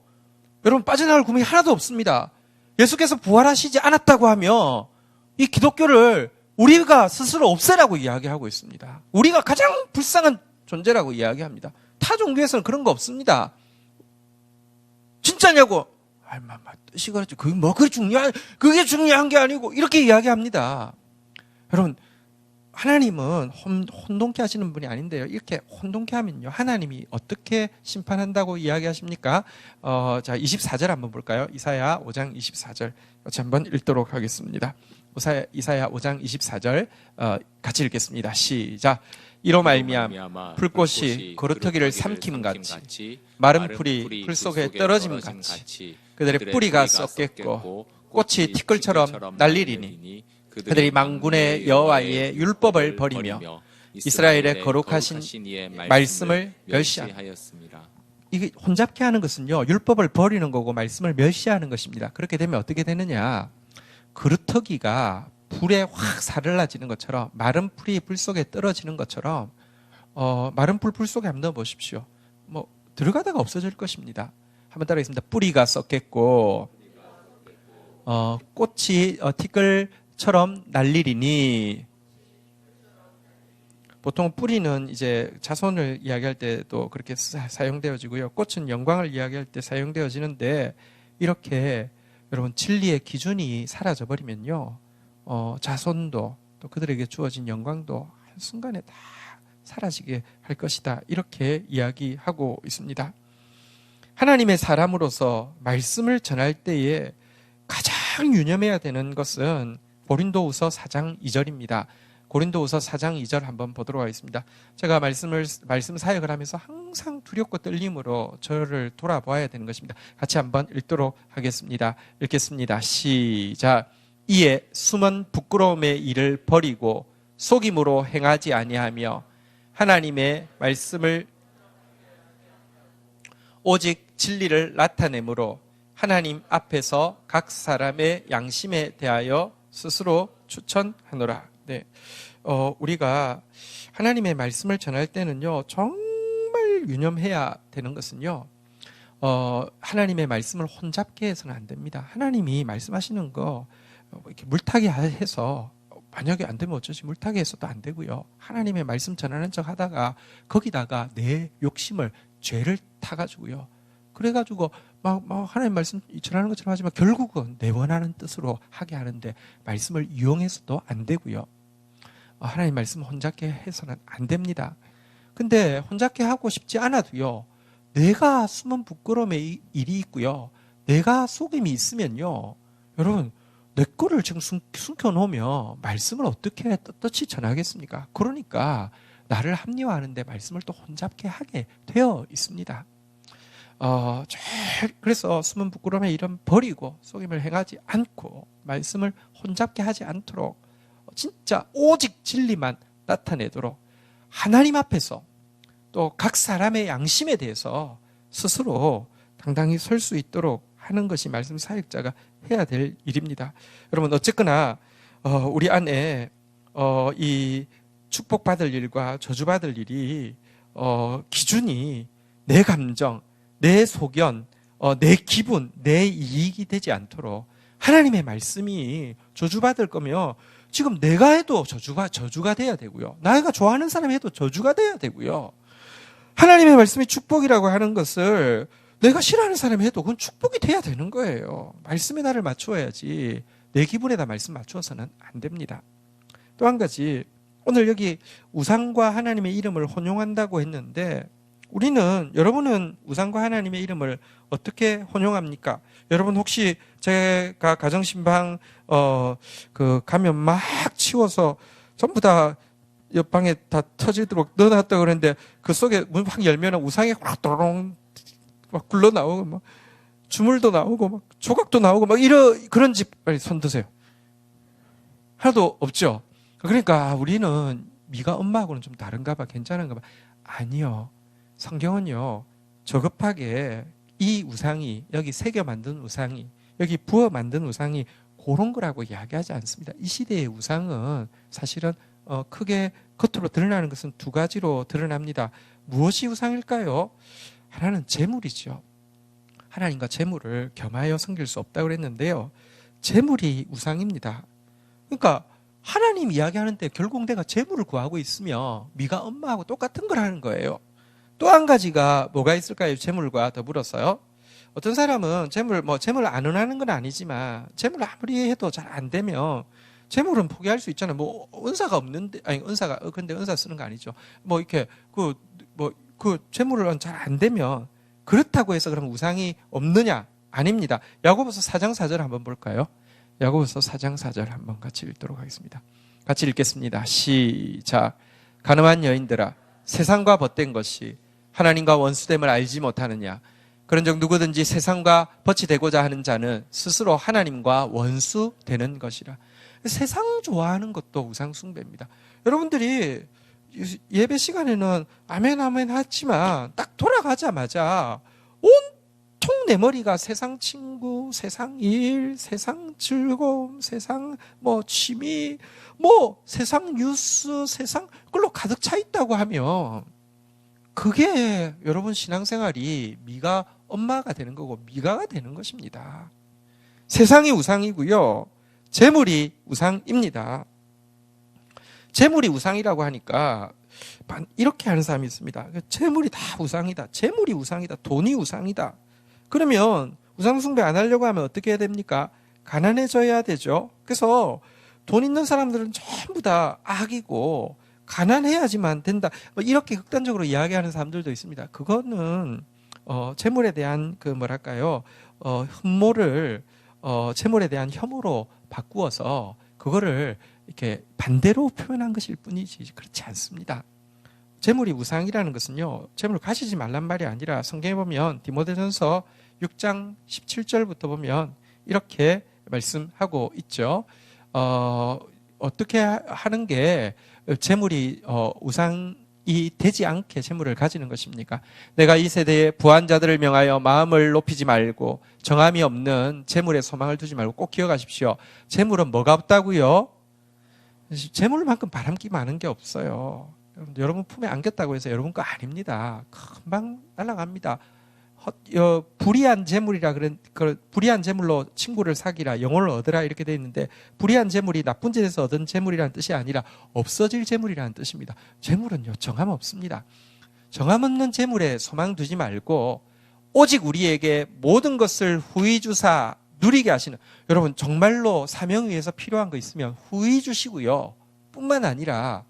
여러분 빠져나갈 구멍이 하나도 없습니다. 예수께서 부활하시지 않았다고 하면 이 기독교를 우리가 스스로 없애라고 이야기하고 있습니다. 우리가 가장 불쌍한 존재라고 이야기합니다. 타 종교에서는 그런 거 없습니다. 진짜냐고? 뜻이 그렇지. 그게 중요한 게 아니고 이렇게 이야기합니다. 여러분 하나님은 혼돈케 하시는 분이 아닌데요. 이렇게 혼돈케 하면요 하나님이 어떻게 심판한다고 이야기하십니까? 자 24절 한번 볼까요? 이사야 5장 24절 같이 한번 읽도록 하겠습니다. 이사야 5장 24절 같이 읽겠습니다. 시작. 이로 말미암아 불꽃이 거루터기를 삼킴같이 마른 풀이 풀 속에 떨어짐같이 그들의 뿌리가 썩겠고 꽃이 티끌처럼 날리리니 그들이 만군의 여호와의 율법을 버리며 이스라엘의 거룩하신 말씀을 멸시하였습니다. 이게 혼잡케 하는 것은요 율법을 버리는 거고 말씀을 멸시하는 것입니다. 그렇게 되면 어떻게 되느냐, 그루터기가 불에 확 사르러지는 것처럼 마른 풀이 불 속에 떨어지는 것처럼 마른 풀 속에 한번 넣어보십시오. 뭐 들어가다가 없어질 것입니다. 한번 따라하겠습니다. 뿌리가 썩겠고 꽃이 티끌처럼 날리리니. 보통 뿌리는 이제 자손을 이야기할 때도 그렇게 사용되어지고요. 꽃은 영광을 이야기할 때 사용되어지는데 이렇게 여러분 진리의 기준이 사라져 버리면요 자손도 또 그들에게 주어진 영광도 한순간에 다 사라지게 할 것이다, 이렇게 이야기하고 있습니다. 하나님의 사람으로서 말씀을 전할 때에 가장 유념해야 되는 것은 고린도후서 4장 2절입니다. 고린도후서 4장 2절 한번 보도록 하겠습니다. 제가 말씀 사역을 하면서 항상 두렵고 떨림으로 저를 돌아보아야 되는 것입니다. 같이 한번 읽도록 하겠습니다. 읽겠습니다. 시작. 이에 숨은 부끄러움의 일을 버리고 속임으로 행하지 아니하며 하나님의 말씀을 오직 진리를 나타내므로 하나님 앞에서 각 사람의 양심에 대하여 스스로 추천하노라. 네. 우리가 하나님의 말씀을 전할 때는요, 정말 유념해야 되는 것은요, 하나님의 말씀을 혼잡게 해서는 안 됩니다. 하나님이 말씀하시는 거 이렇게 물타기 해서 만약에 안 되면 어쩌지, 물타기 해서도 안 되고요. 하나님의 말씀 전하는 척 하다가 거기다가 내 욕심을, 죄를 타가지고요. 그래가지고 막 하나님 말씀 전하는 것처럼 하지만 결국은 내 원하는 뜻으로 하게 하는데 말씀을 이용해서도 안 되고요. 하나님 말씀 혼잡게 해서는 안 됩니다. 근데 혼잡게 하고 싶지 않아도요, 내가 숨은 부끄러움의 일이 있고요, 내가 속임이 있으면요, 여러분, 내 거를 지금 숨겨놓으면 말씀을 어떻게 떳떳이 전하겠습니까? 그러니까 나를 합리화하는데 말씀을 또 혼잡게 하게 되어 있습니다. 그래서 숨은 부끄러움의 일은 버리고 속임을 행하지 않고 말씀을 혼잡게 하지 않도록 진짜 오직 진리만 나타내도록 하나님 앞에서 또 각 사람의 양심에 대해서 스스로 당당히 설 수 있도록 하는 것이 말씀 사역자가 해야 될 일입니다. 여러분, 어쨌거나 우리 안에 이 축복받을 일과 저주받을 일이 기준이 내 감정, 내 소견, 내 기분, 내 이익이 되지 않도록 하나님의 말씀이 저주받을 거면 지금 내가 해도 저주가 돼야 되고요. 내가 좋아하는 사람이 해도 저주가 돼야 되고요. 하나님의 말씀이 축복이라고 하는 것을 내가 싫어하는 사람이 해도 그건 축복이 돼야 되는 거예요. 말씀에 나를 맞추어야지 내 기분에다 말씀 맞추어서는 안 됩니다. 또 한 가지, 오늘 여기 우상과 하나님의 이름을 혼용한다고 했는데 여러분은 우상과 하나님의 이름을 어떻게 혼용합니까? 여러분 혹시 제가 가정신방 가면 막 치워서 전부 다 옆방에 다 터지도록 넣어놨다고 그랬는데 그 속에 문 확 열면 우상이 확 도롱 막 굴러 나오고 막 주물도 나오고 막 조각도 나오고 막 그런 집 빨리 손 드세요. 하나도 없죠. 그러니까 우리는 미가 엄마하고는 좀 다른가 봐, 괜찮은가 봐. 아니요. 성경은요, 저급하게 이 우상이, 여기 새겨 만든 우상이, 여기 부어 만든 우상이 그런 거라고 이야기하지 않습니다. 이 시대의 우상은 사실은 크게 겉으로 드러나는 것은 두 가지로 드러납니다. 무엇이 우상일까요? 하나는 재물이죠. 하나님과 재물을 겸하여 섬길 수 없다고 그랬는데요, 재물이 우상입니다. 그러니까 하나님 이야기하는데 결국 내가 재물을 구하고 있으면 미가 엄마하고 똑같은 걸 하는 거예요. 또 한 가지가 뭐가 있을까요? 재물과 더불어서요. 어떤 사람은 재물을 안 원하는 건 아니지만 재물을 아무리 해도 잘 안 되면 재물은 포기할 수 있잖아요. 은사가 없는데, 근데 은사 쓰는 거 아니죠. 이렇게 재물은 잘 안 되면 그렇다고 해서 그럼 우상이 없느냐? 아닙니다. 야고보서 4장 4절 한번 볼까요? 야고보서 4장 4절 한번 같이 읽도록 하겠습니다. 같이 읽겠습니다. 시작. 가늠한 여인들아, 세상과 벗된 것이 하나님과 원수됨을 알지 못하느냐? 그런즉 누구든지 세상과 벗이 되고자 하는 자는 스스로 하나님과 원수 되는 것이라. 세상 좋아하는 것도 우상 숭배입니다. 여러분들이 예배 시간에는 아멘 아멘 하지만 딱 돌아가자마자 온통 내 머리가 세상 친구, 세상 일, 세상 즐거움, 세상 취미, 세상 뉴스, 세상 그걸로 가득 차 있다고 하면 그게 여러분 신앙생활이 미가 엄마가 되는 거고 미가가 되는 것입니다. 세상이 우상이고요, 재물이 우상입니다. 재물이 우상이라고 하니까 이렇게 하는 사람이 있습니다. 재물이 다 우상이다, 재물이 우상이다, 돈이 우상이다. 그러면 우상 숭배 안 하려고 하면 어떻게 해야 됩니까? 가난해져야 되죠. 그래서 돈 있는 사람들은 전부 다 악이고 가난해야지만 된다, 이렇게 극단적으로 이야기하는 사람들도 있습니다. 그거는 재물에 대한 흠모를 재물에 대한 혐오로 바꾸어서 그거를 이렇게 반대로 표현한 것일 뿐이지 그렇지 않습니다. 재물이 우상이라는 것은요, 재물을 가지지 말란 말이 아니라 성경에 보면 디모데전서 6장 17절부터 보면 이렇게 말씀하고 있죠. 어떻게 하는 게 재물이 우상이 되지 않게 재물을 가지는 것입니까? 내가 이 세대의 부한 자들을 명하여 마음을 높이지 말고 정함이 없는 재물에 소망을 두지 말고 꼭 기억하십시오. 재물은 뭐가 없다고요? 재물만큼 바람기 많은 게 없어요. 여러분 품에 안겼다고 해서 여러분 거 아닙니다. 금방 날아갑니다. 불의한 재물이라 불의한 재물로 친구를 사귀라, 영혼을 얻으라 이렇게 돼 있는데 불의한 재물이 나쁜 짓에서 얻은 재물이라는 뜻이 아니라 없어질 재물이라는 뜻입니다. 재물은요 정함 없습니다. 정함 없는 재물에 소망 두지 말고 오직 우리에게 모든 것을 후히 주사 누리게 하시는, 여러분 정말로 사명 위해서 필요한 거 있으면 후히 주시고요 뿐만 아니라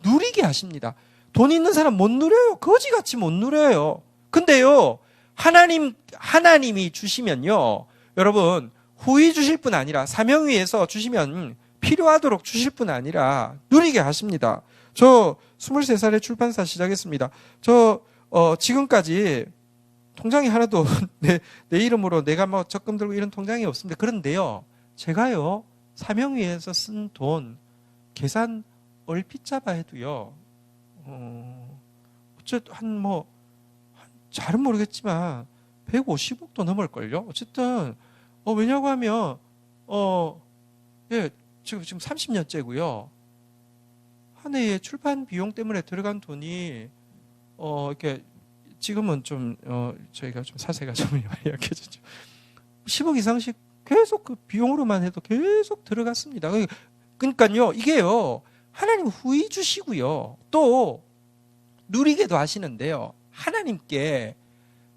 누리게 하십니다. 돈 있는 사람 못 누려요. 거지같이 못 누려요. 근데요 하나님이 주시면요, 여러분 후히 주실 뿐 아니라 사명 위에서 주시면 필요하도록 주실 뿐 아니라 누리게 하십니다. 저 23살에 출판사 시작했습니다. 저 지금까지 통장이 하나도 내 이름으로 내가 뭐 적금 들고 이런 통장이 없습니다. 그런데요, 제가요 사명 위에서 쓴 돈 계산 얼핏 잡아 해도요, 어쨌든 잘은 모르겠지만 150억도 넘을걸요. 어쨌든 왜냐고 하면 지금 30년째고요. 한 해에 출판 비용 때문에 들어간 돈이 이렇게 지금은 좀 저희가 좀 사세가 좀 많이 약해졌죠. 10억 이상씩 계속 그 비용으로만 해도 계속 들어갔습니다. 그러니까요, 이게요 하나님 후히 주시고요 또 누리게도 하시는데요, 하나님께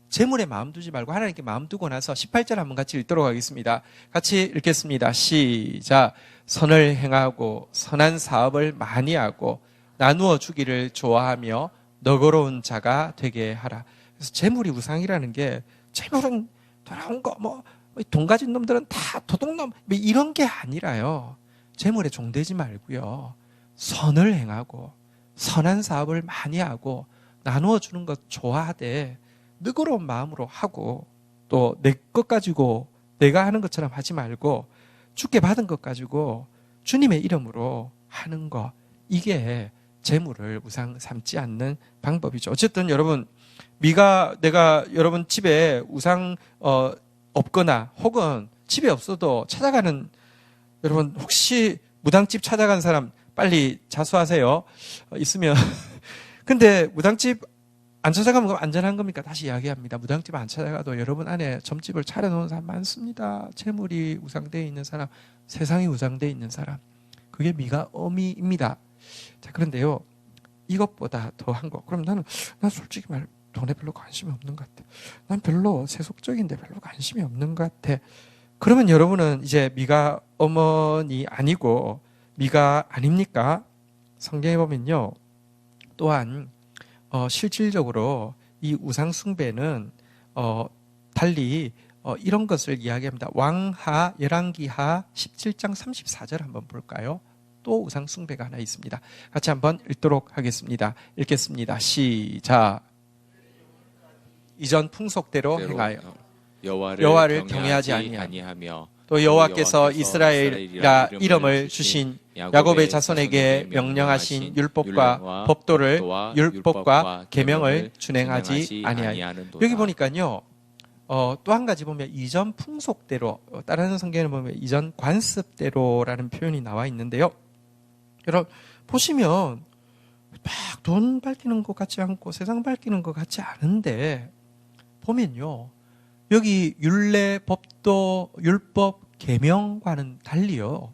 재물에 마음 두지 말고 하나님께 마음 두고 나서 18절 한번 같이 읽도록 하겠습니다. 같이 읽겠습니다. 시작. 선을 행하고 선한 사업을 많이 하고 나누어 주기를 좋아하며 너그러운 자가 되게 하라. 그래서 재물이 우상이라는 게, 재물은 돌아온 거 돈 가진 놈들은 다 도둑놈 이런 게 아니라요, 재물에 종되지 말고요 선을 행하고 선한 사업을 많이 하고 나누어 주는 것 좋아하되 너그러운 마음으로 하고, 또 내 것 가지고 내가 하는 것처럼 하지 말고 주께 받은 것 가지고 주님의 이름으로 하는 것, 이게 재물을 우상 삼지 않는 방법이죠. 어쨌든 여러분, 내가 여러분 집에 우상 없거나 혹은 집에 없어도 찾아가는, 여러분 혹시 무당집 찾아간 사람 빨리 자수하세요. 있으면. 근데 무당집 안 찾아가면 안전한 겁니까? 다시 이야기합니다. 무당집 안 찾아가도 여러분 안에 점집을 차려놓은 사람 많습니다. 재물이 우상되어 있는 사람, 세상이 우상되어 있는 사람, 그게 미가 어미입니다. 자, 그런데요, 이것보다 더한 거. 그럼 난 솔직히 말 돈에 별로 관심이 없는 것 같아. 난 별로 세속적인데 별로 관심이 없는 것 같아. 그러면 여러분은 이제 미가 어머니 아니고 미가 아닙니까? 성경에 보면요, 또한 실질적으로 이 우상 숭배는 달리 이런 것을 이야기합니다. 왕하 열왕기하 17장 34절 한번 볼까요? 또 우상 숭배가 하나 있습니다. 같이 한번 읽도록 하겠습니다. 읽겠습니다. 시작. 이전 풍속대로 행하여 여호와를 경외하지 아니하며 또 여호와께서 이스라엘이라 이름을 주신 야곱의 자손에게 명령하신 율법과 법도를 율법과 계명을 준행하지 아니하니. 여기 보니까요, 또 한 가지 보면 이전 풍속대로, 다른 성경을 보면 이전 관습대로라는 표현이 나와 있는데요, 여러분 보시면 막 돈 밝히는 것 같지 않고 세상 밝히는 것 같지 않은데 보면요, 여기 율례, 법도, 율법, 계명과는 달리요,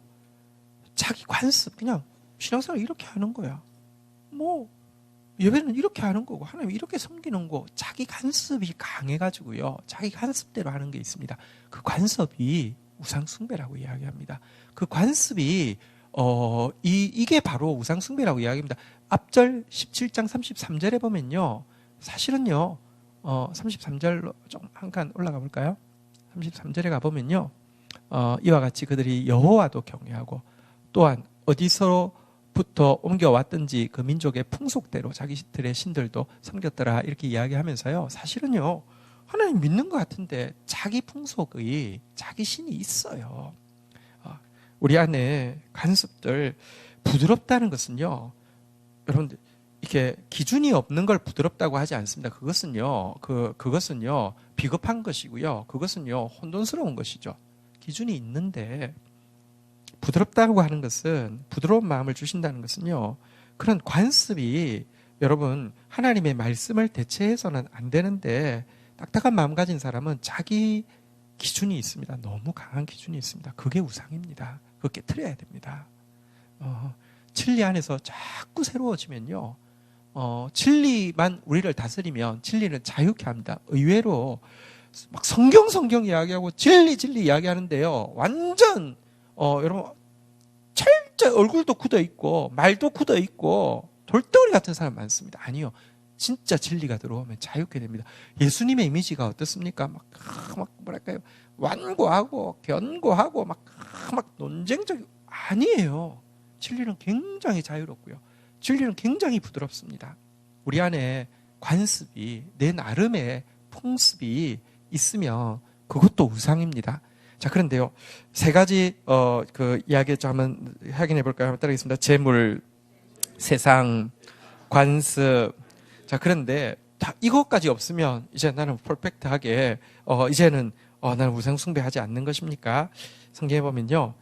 자기 관습, 그냥 신앙생활 이렇게 하는 거야. 예배는 이렇게 하는 거고 하나님 이렇게 섬기는 거, 자기 관습이 강해가지고요, 자기 관습대로 하는 게 있습니다. 그 관습이 우상 숭배라고 이야기합니다. 그 관습이 이게 바로 우상 숭배라고 이야기합니다. 앞절 17장 33절에 보면요, 사실은요 33절로 좀 한 칸 올라가 볼까요? 33절에 가보면요, 이와 같이 그들이 여호와도 경외하고 또한 어디서부터 옮겨왔든지 그 민족의 풍속대로 자기들의 신들도 섬겼더라 이렇게 이야기하면서요. 사실은요. 하나님 믿는 것 같은데 자기 풍속의 자기 신이 있어요. 우리 안에 관습들 부드럽다는 것은요. 여러분들 이렇게 기준이 없는 걸 부드럽다고 하지 않습니다. 그것은요 비겁한 것이고요. 그것은요 혼돈스러운 것이죠. 기준이 있는데 부드럽다고 하는 것은 부드러운 마음을 주신다는 것은요. 그런 관습이 여러분 하나님의 말씀을 대체해서는 안 되는데 딱딱한 마음 가진 사람은 자기 기준이 있습니다. 너무 강한 기준이 있습니다. 그게 우상입니다. 그거 깨트려야 됩니다. 진리 안에서 자꾸 새로워지면요. 진리만 우리를 다스리면 진리는 자유케 합니다. 의외로 막 성경 이야기하고 진리 이야기하는데요. 완전 여러분 철저 얼굴도 굳어 있고 말도 굳어 있고 돌덩어리 같은 사람 많습니다. 아니요. 진짜 진리가 들어오면 자유케 됩니다. 예수님의 이미지가 어떻습니까? 막 뭐랄까요? 완고하고 견고하고 막 논쟁적 아니에요. 진리는 굉장히 자유롭고요. 진리는 굉장히 부드럽습니다. 우리 안에 관습이 내 나름의 풍습이 있으면 그것도 우상입니다. 자, 그런데요. 세 가지 그 이야기 좀 한번 확인해 볼까요? 한번 따라하겠습니다. 재물, 세상, 관습. 자, 그런데 다 이것까지 없으면 이제 나는 퍼펙트하게 이제는 나는 우상 숭배하지 않는 것입니까? 성경에 보면요.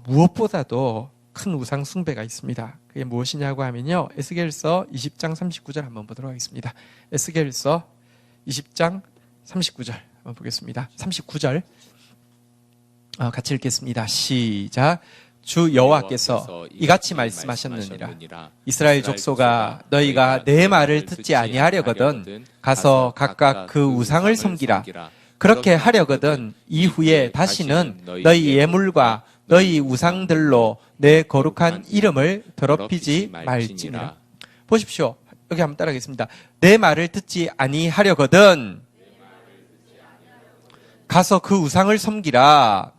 무엇보다도 큰 우상 숭배가 있습니다. 그게 무엇이냐고 하면요. 에스겔서 20장 39절 한번 보도록 하겠습니다. 에스겔서 20장 39절 한번 보겠습니다. 39절 같이 읽겠습니다. 시작. 주 여호와께서 이같이 말씀하셨느니라. 이스라엘 족속아, 너희가 내 말을 듣지 아니하려거든 가서 각각 그 우상을 섬기라. 그렇게 하려거든 이후에 다시는 너희 예물과 너희 우상들로 내 거룩한 이름을 더럽히지 말지니라. 보십시오. 여기 한번 따라하겠습니다. 내 말을 듣지 아니하려거든 가서 그 우상을 섬기라.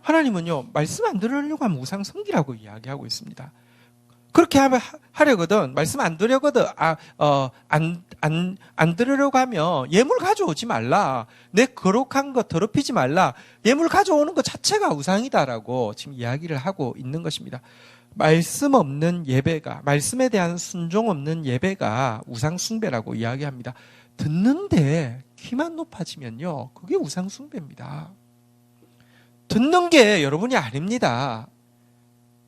하나님은요, 말씀 안 들으려고 하면 우상 섬기라고 이야기하고 있습니다. 그렇게 하려거든, 말씀 안 들으려거든, 안 들으려고 하면 예물 가져오지 말라. 내 거룩한 것 더럽히지 말라. 예물 가져오는 것 자체가 우상이다라고 지금 이야기를 하고 있는 것입니다. 말씀 없는 예배가, 말씀에 대한 순종 없는 예배가 우상 숭배라고 이야기합니다. 듣는데 귀만 높아지면요, 그게 우상 숭배입니다. 듣는 게 여러분이 아닙니다.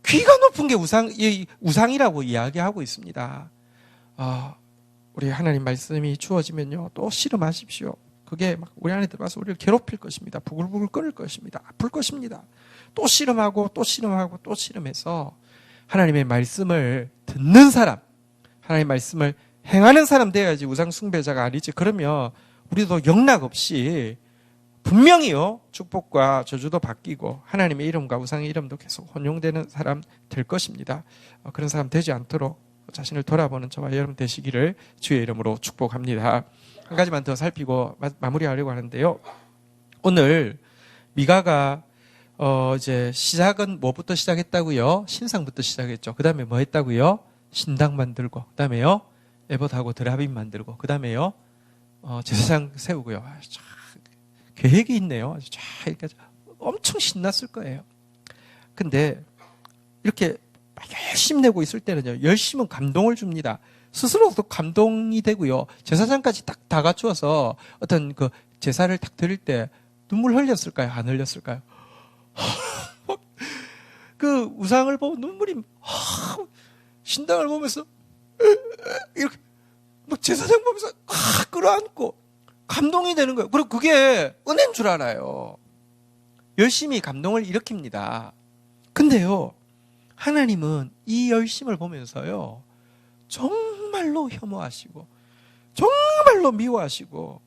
귀가 높은 게 우상이라고 이야기하고 있습니다. 우리 하나님 말씀이 주어지면요, 또 씨름하십시오. 그게 막 우리 안에 들어와서 우리를 괴롭힐 것입니다. 부글부글 끓을 것입니다. 아플 것입니다. 또 씨름하고 또 씨름하고 또 씨름해서 하나님의 말씀을 듣는 사람, 하나님의 말씀을 행하는 사람 되어야지 우상 숭배자가 아니지. 그러면 우리도 영락 없이 분명히요, 축복과 저주도 바뀌고 하나님의 이름과 우상의 이름도 계속 혼용되는 사람 될 것입니다. 그런 사람 되지 않도록 자신을 돌아보는 저와 여러분 되시기를 주의 이름으로 축복합니다. 한 가지만 더 살피고 마무리하려고 하는데요. 오늘 미가가 이제 시작은 뭐부터 시작했다고요? 신상부터 시작했죠. 그 다음에 뭐 했다고요? 신당 만들고, 그 다음에요, 에봇하고 드라빔 만들고, 그 다음에요, 제사장 세우고요. 계획이 있네요. 쫙 이렇게 엄청 신났을 거예요. 근데 이렇게 열심히 내고 있을 때는요, 열심은 감동을 줍니다. 스스로도 감동이 되고요. 제사장까지 딱 다 갖추어서 어떤 그 제사를 딱 드릴 때 눈물 흘렸을까요? 안 흘렸을까요? 그 우상을 보고 눈물이 신당을 보면서 이렇게 막 제사장 보면서 끌어안고 감동이 되는 거예요. 그리고 그게 은혜인 줄 알아요. 열심히 감동을 일으킵니다. 근데요, 하나님은 이 열심을 보면서요, 정말로 혐오하시고, 정말로 미워하시고,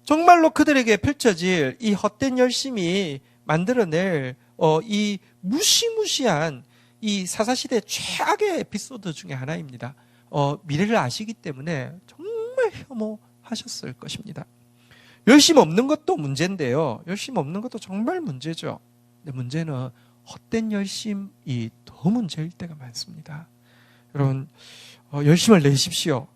정말로 그들에게 펼쳐질 이 헛된 열심이 만들어낼 이 무시무시한 이 사사시대 최악의 에피소드 중에 하나입니다. 미래를 아시기 때문에 정말 혐오하셨을 것입니다. 열심 없는 것도 문제인데요. 열심 없는 것도 정말 문제죠. 근데 문제는 헛된 열심이 더 문제일 때가 많습니다. 여러분, 열심을 내십시오.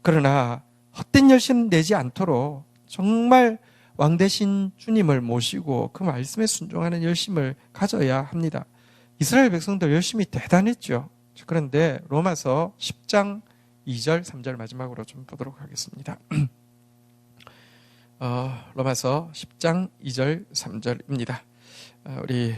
그러나 헛된 열심 내지 않도록 정말 왕 대신 주님을 모시고 그 말씀에 순종하는 열심을 가져야 합니다. 이스라엘 백성들 열심히 대단했죠. 그런데 로마서 10장 2절, 3절 마지막으로 좀 보도록 하겠습니다. 로마서 10장 2절, 3절입니다. 우리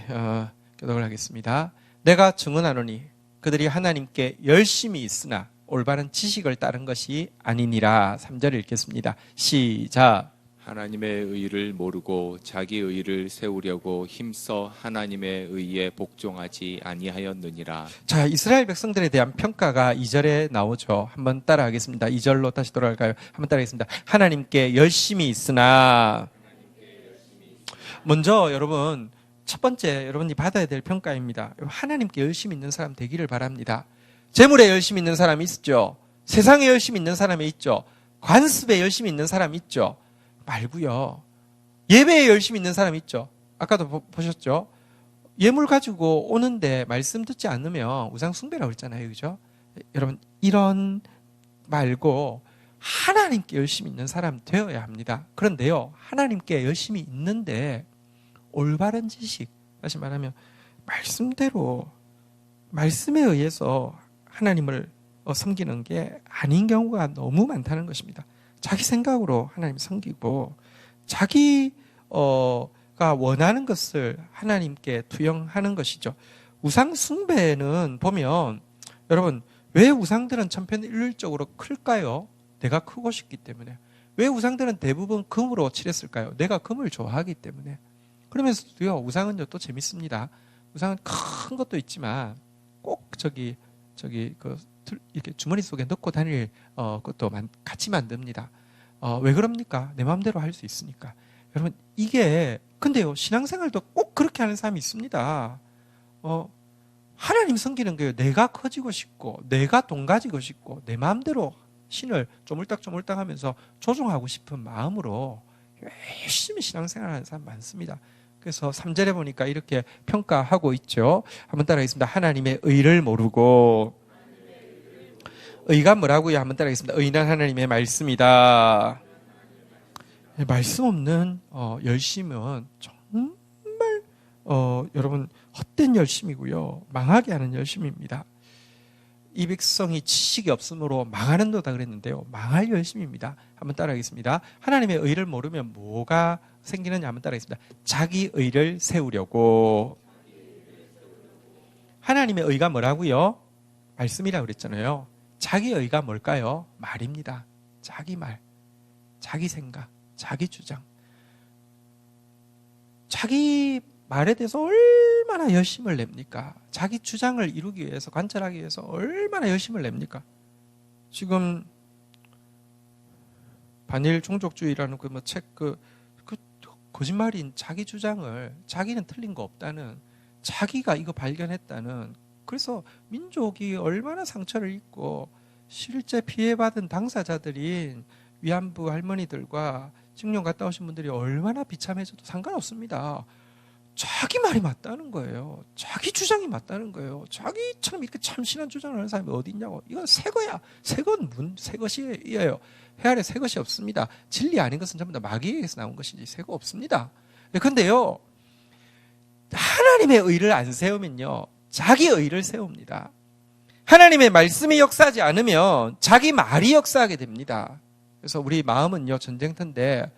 교독을 하겠습니다. 내가 증언하노니 그들이 하나님께 열심히 있으나 올바른 지식을 따른 것이 아니니라. 3절 읽겠습니다. 시작. 하나님의 의를 모르고 자기 의를 세우려고 힘써 하나님의 의에 복종하지 아니하였느니라. 자, 이스라엘 백성들에 대한 평가가 2절에 나오죠. 한번 따라하겠습니다. 2절로 다시 돌아갈까요? 한번 따라하겠습니다. 하나님께 열심히 있으나. 먼저 여러분, 첫 번째 여러분이 받아야 될 평가입니다. 하나님께 열심히 있는 사람 되기를 바랍니다. 재물에 열심히 있는 사람이 있죠. 세상에 열심히 있는 사람이 있죠. 관습에 열심히 있는 사람이 있죠. 말고요. 예배에 열심히 있는 사람 있죠. 아까도 보셨죠? 예물 가지고 오는데 말씀 듣지 않으면 우상 숭배라고 했잖아요. 그죠? 여러분, 이런 말고 하나님께 열심히 있는 사람 되어야 합니다. 그런데요, 하나님께 열심히 있는데 올바른 지식, 다시 말하면 말씀대로 말씀에 의해서 하나님을 섬기는 게 아닌 경우가 너무 많다는 것입니다. 자기 생각으로 하나님 섬기고 자기가 원하는 것을 하나님께 투영하는 것이죠. 우상 숭배는 보면 여러분, 왜 우상들은 천편일률적으로 클까요? 내가 크고 싶기 때문에. 왜 우상들은 대부분 금으로 칠했을까요? 내가 금을 좋아하기 때문에. 그러면서도요, 우상은요 또 재밌습니다. 우상은 큰 것도 있지만 꼭 이렇게 주머니 속에 넣고 다닐 것도 같이 만듭니다. 왜 그럽니까? 내 마음대로 할 수 있으니까. 여러분, 근데요, 신앙생활도 꼭 그렇게 하는 사람이 있습니다. 하나님 섬기는 거예요. 내가 커지고 싶고, 내가 돈 가지고 싶고, 내 마음대로 신을 쪼물딱쪼물딱 하면서 조종하고 싶은 마음으로 열심히 신앙생활 하는 사람 많습니다. 그래서 3절에 보니까 이렇게 평가하고 있죠. 한번 따라하겠습니다. 하나님의 의를 모르고. 의가 뭐라고요? 한번 따라하겠습니다. 의는 하나님의 말씀이다. 말씀 없는 열심은 정말 여러분 헛된 열심이고요. 망하게 하는 열심입니다. 이 백성이 지식이 없으므로 망하는 도다 그랬는데요. 망할 열심입니다. 한번 따라하겠습니다. 하나님의 의를 모르면 뭐가 생기느냐 한번 따라하겠습니다. 자기 의를 세우려고. 하나님의 의가 뭐라고요? 말씀이라고 그랬잖아요. 자기 의가 뭘까요? 말입니다. 자기 말, 자기 생각, 자기 주장. 자기 말에 대해서 얼마나 열심을 냅니까? 자기 주장을 이루기 위해서, 관철하기 위해서 얼마나 열심을 냅니까? 지금 반일 종족주의라는 거짓말인 자기 주장을, 자기는 틀린 거 없다는, 자기가 이거 발견했다는, 그래서 민족이 얼마나 상처를 입고 실제 피해받은 당사자들인 위안부 할머니들과 직령 갔다 오신 분들이 얼마나 비참해져도 상관없습니다. 자기 말이 맞다는 거예요. 자기 주장이 맞다는 거예요. 자기처럼 이렇게 참신한 주장을 하는 사람이 어디 있냐고. 이건 새 거야. 새 것이에요. 해 아래 새 것이 없습니다. 진리 아닌 것은 전부 다 마귀에게서 나온 것이지 새 거 없습니다. 그런데요, 하나님의 의를 안 세우면요, 자기 의를 세웁니다. 하나님의 말씀이 역사하지 않으면 자기 말이 역사하게 됩니다. 그래서 우리 마음은요, 전쟁터인데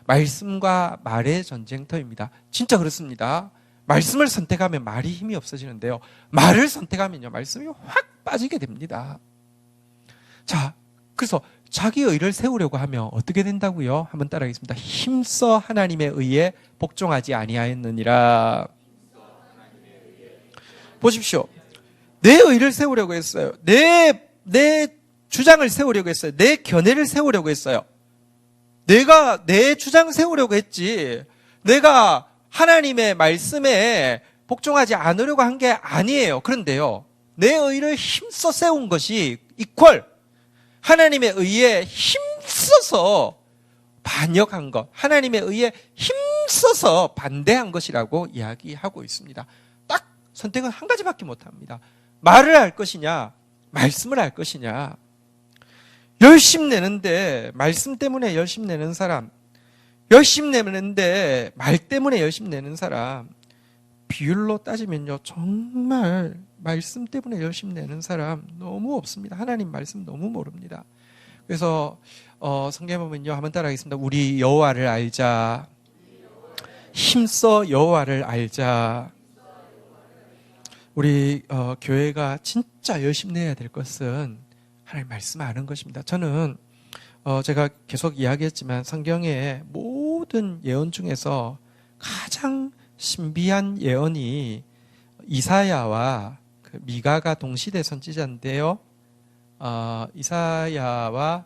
말씀과 말의 전쟁터입니다. 진짜 그렇습니다. 말씀을 선택하면 말이 힘이 없어지는데요, 말을 선택하면요, 말씀이 확 빠지게 됩니다. 자, 그래서 자기 의를 세우려고 하면 어떻게 된다고요? 한번 따라하겠습니다. 힘써 하나님의 의에 복종하지 아니하였느니라. 보십시오. 내 의를 세우려고 했어요. 내 주장을 세우려고 했어요. 내 견해를 세우려고 했어요. 내가 내 주장 세우려고 했지, 내가 하나님의 말씀에 복종하지 않으려고 한 게 아니에요. 그런데요, 내 의를 힘써 세운 것이 이퀄 하나님의 의에 힘써서 반역한 것, 하나님의 의에 힘써서 반대한 것이라고 이야기하고 있습니다. 딱 선택은 한 가지밖에 못합니다. 말을 할 것이냐, 말씀을 할 것이냐. 열심 내는데 말씀 때문에 열심 내는 사람, 열심 내는데 말 때문에 열심 내는 사람, 비율로 따지면요, 정말 말씀 때문에 열심 내는 사람 너무 없습니다. 하나님 말씀 너무 모릅니다. 그래서 성경에 보면요, 한번 따라하겠습니다. 우리 여호와를 알자. 힘써 여호와를 알자. 우리 교회가 진짜 열심히 내야 될 것은 하나님 말씀 아는 것입니다. 저는 제가 계속 이야기했지만 성경의 모든 예언 중에서 가장 신비한 예언이 이사야와 그 미가가 동시대 선지자인데요. 이사야와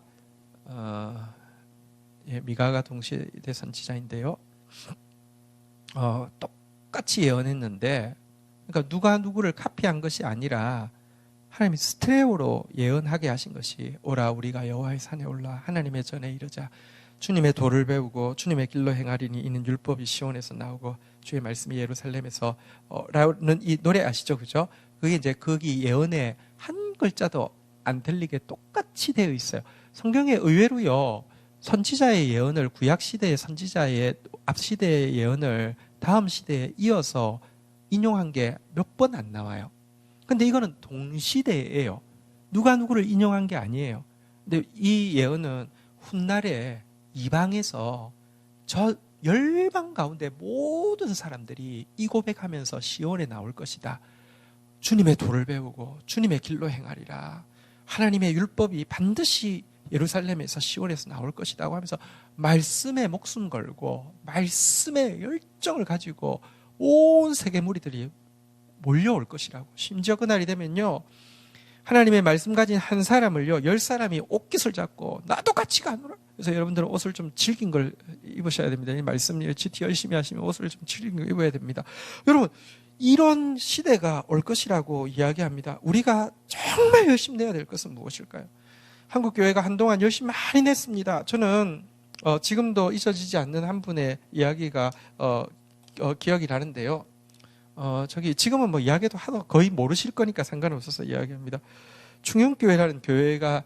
미가가 동시대 선지자인데요. 똑같이 예언했는데, 그러니까 누가 누구를 카피한 것이 아니라 하나님이 스테레오로 예언하게 하신 것이 오라 우리가 여호와의 산에 올라 하나님의 전에 이르자 주님의 도를 배우고 주님의 길로 행하리니 이는 율법이 시온에서 나오고 주의 말씀이 예루살렘에서 라는 이 노래 아시죠? 그죠? 그게 이제 거기 예언에 한 글자도 안 틀리게 똑같이 되어 있어요. 성경에 의외로요, 선지자의 예언을, 구약 시대의 선지자의 앞 시대의 예언을 다음 시대에 이어서 인용한 게 몇 번 안 나와요. 근데 이거는 동시대예요. 누가 누구를 인용한 게 아니에요. 근데 이 예언은 훗날에 이방에서 저 열방 가운데 모든 사람들이 이 고백하면서 시온에 나올 것이다. 주님의 도를 배우고 주님의 길로 행하리라. 하나님의 율법이 반드시 예루살렘에서 시온에서 나올 것이라고 하면서 말씀에 목숨 걸고 말씀의 열정을 가지고 온 세계 무리들이 몰려올 것이라고. 심지어 그날이 되면요, 하나님의 말씀 가진 한 사람을요 10사람이 옷깃을 잡고 나도 같이 가노라. 그래서 여러분들은 옷을 좀 질긴 걸 입으셔야 됩니다. 이 말씀 GT 열심히 하시면 옷을 좀 질긴 걸 입어야 됩니다. 여러분, 이런 시대가 올 것이라고 이야기합니다. 우리가 정말 열심히 내야 될 것은 무엇일까요? 한국교회가 한동안 열심히 많이 냈습니다. 저는 지금도 잊어지지 않는 한 분의 이야기가 기억이 나는데요. 지금은 뭐 이야기도 하도 거의 모르실 거니까 상관없어서 이야기합니다. 충영교회라는 교회가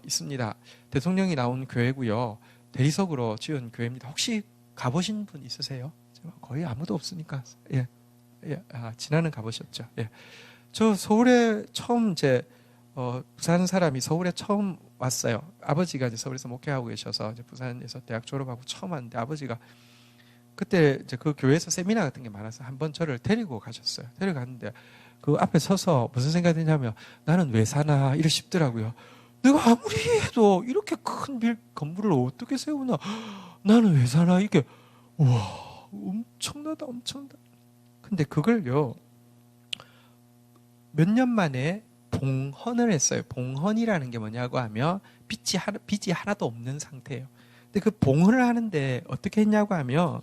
있습니다. 대통령이 나온 교회고요. 대리석으로 지은 교회입니다. 혹시 가보신 분 있으세요? 거의 아무도 없으니까. 예. 지난은 가보셨죠. 예. 저 서울에 처음 부산 사람이 서울에 처음 왔어요. 아버지가 이제 서울에서 목회하고 계셔서 이제 부산에서 대학 졸업하고 처음 왔는데, 아버지가 그때 이제 그 교회에서 세미나 같은 게 많아서 한번 저를 데리고 가셨어요. 데려갔는데 그 앞에 서서 무슨 생각이 드냐면, 나는 왜 사나 이러 싶더라고요. 내가 아무리 해도 이렇게 큰 건물을 어떻게 세우나, 나는 왜 사나, 이게 우와 엄청나다. 근데 그걸요 몇 년 만에 봉헌을 했어요. 봉헌이라는 게 뭐냐고 하면 빚이 하나도 없는 상태예요. 근데 그 봉헌을 하는데 어떻게 했냐고 하면,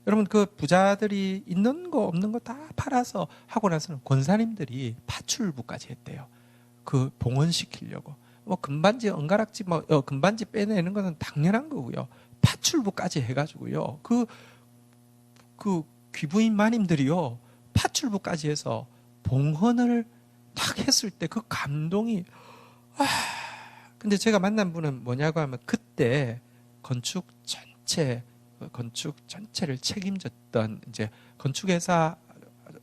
여러분, 그 부자들이 있는 거 없는 거 다 팔아서 하고 나서는 권사님들이 파출부까지 했대요. 그 봉헌시키려고. 뭐 금반지, 엉가락지, 금반지 빼내는 거는 당연한 거고요. 파출부까지 해가지고요. 그 귀부인 마님들이요, 파출부까지 해서 봉헌을 딱 했을 때 그 감동이, 근데 제가 만난 분은 뭐냐고 하면, 그때 건축 전체를 책임졌던 이제 건축회사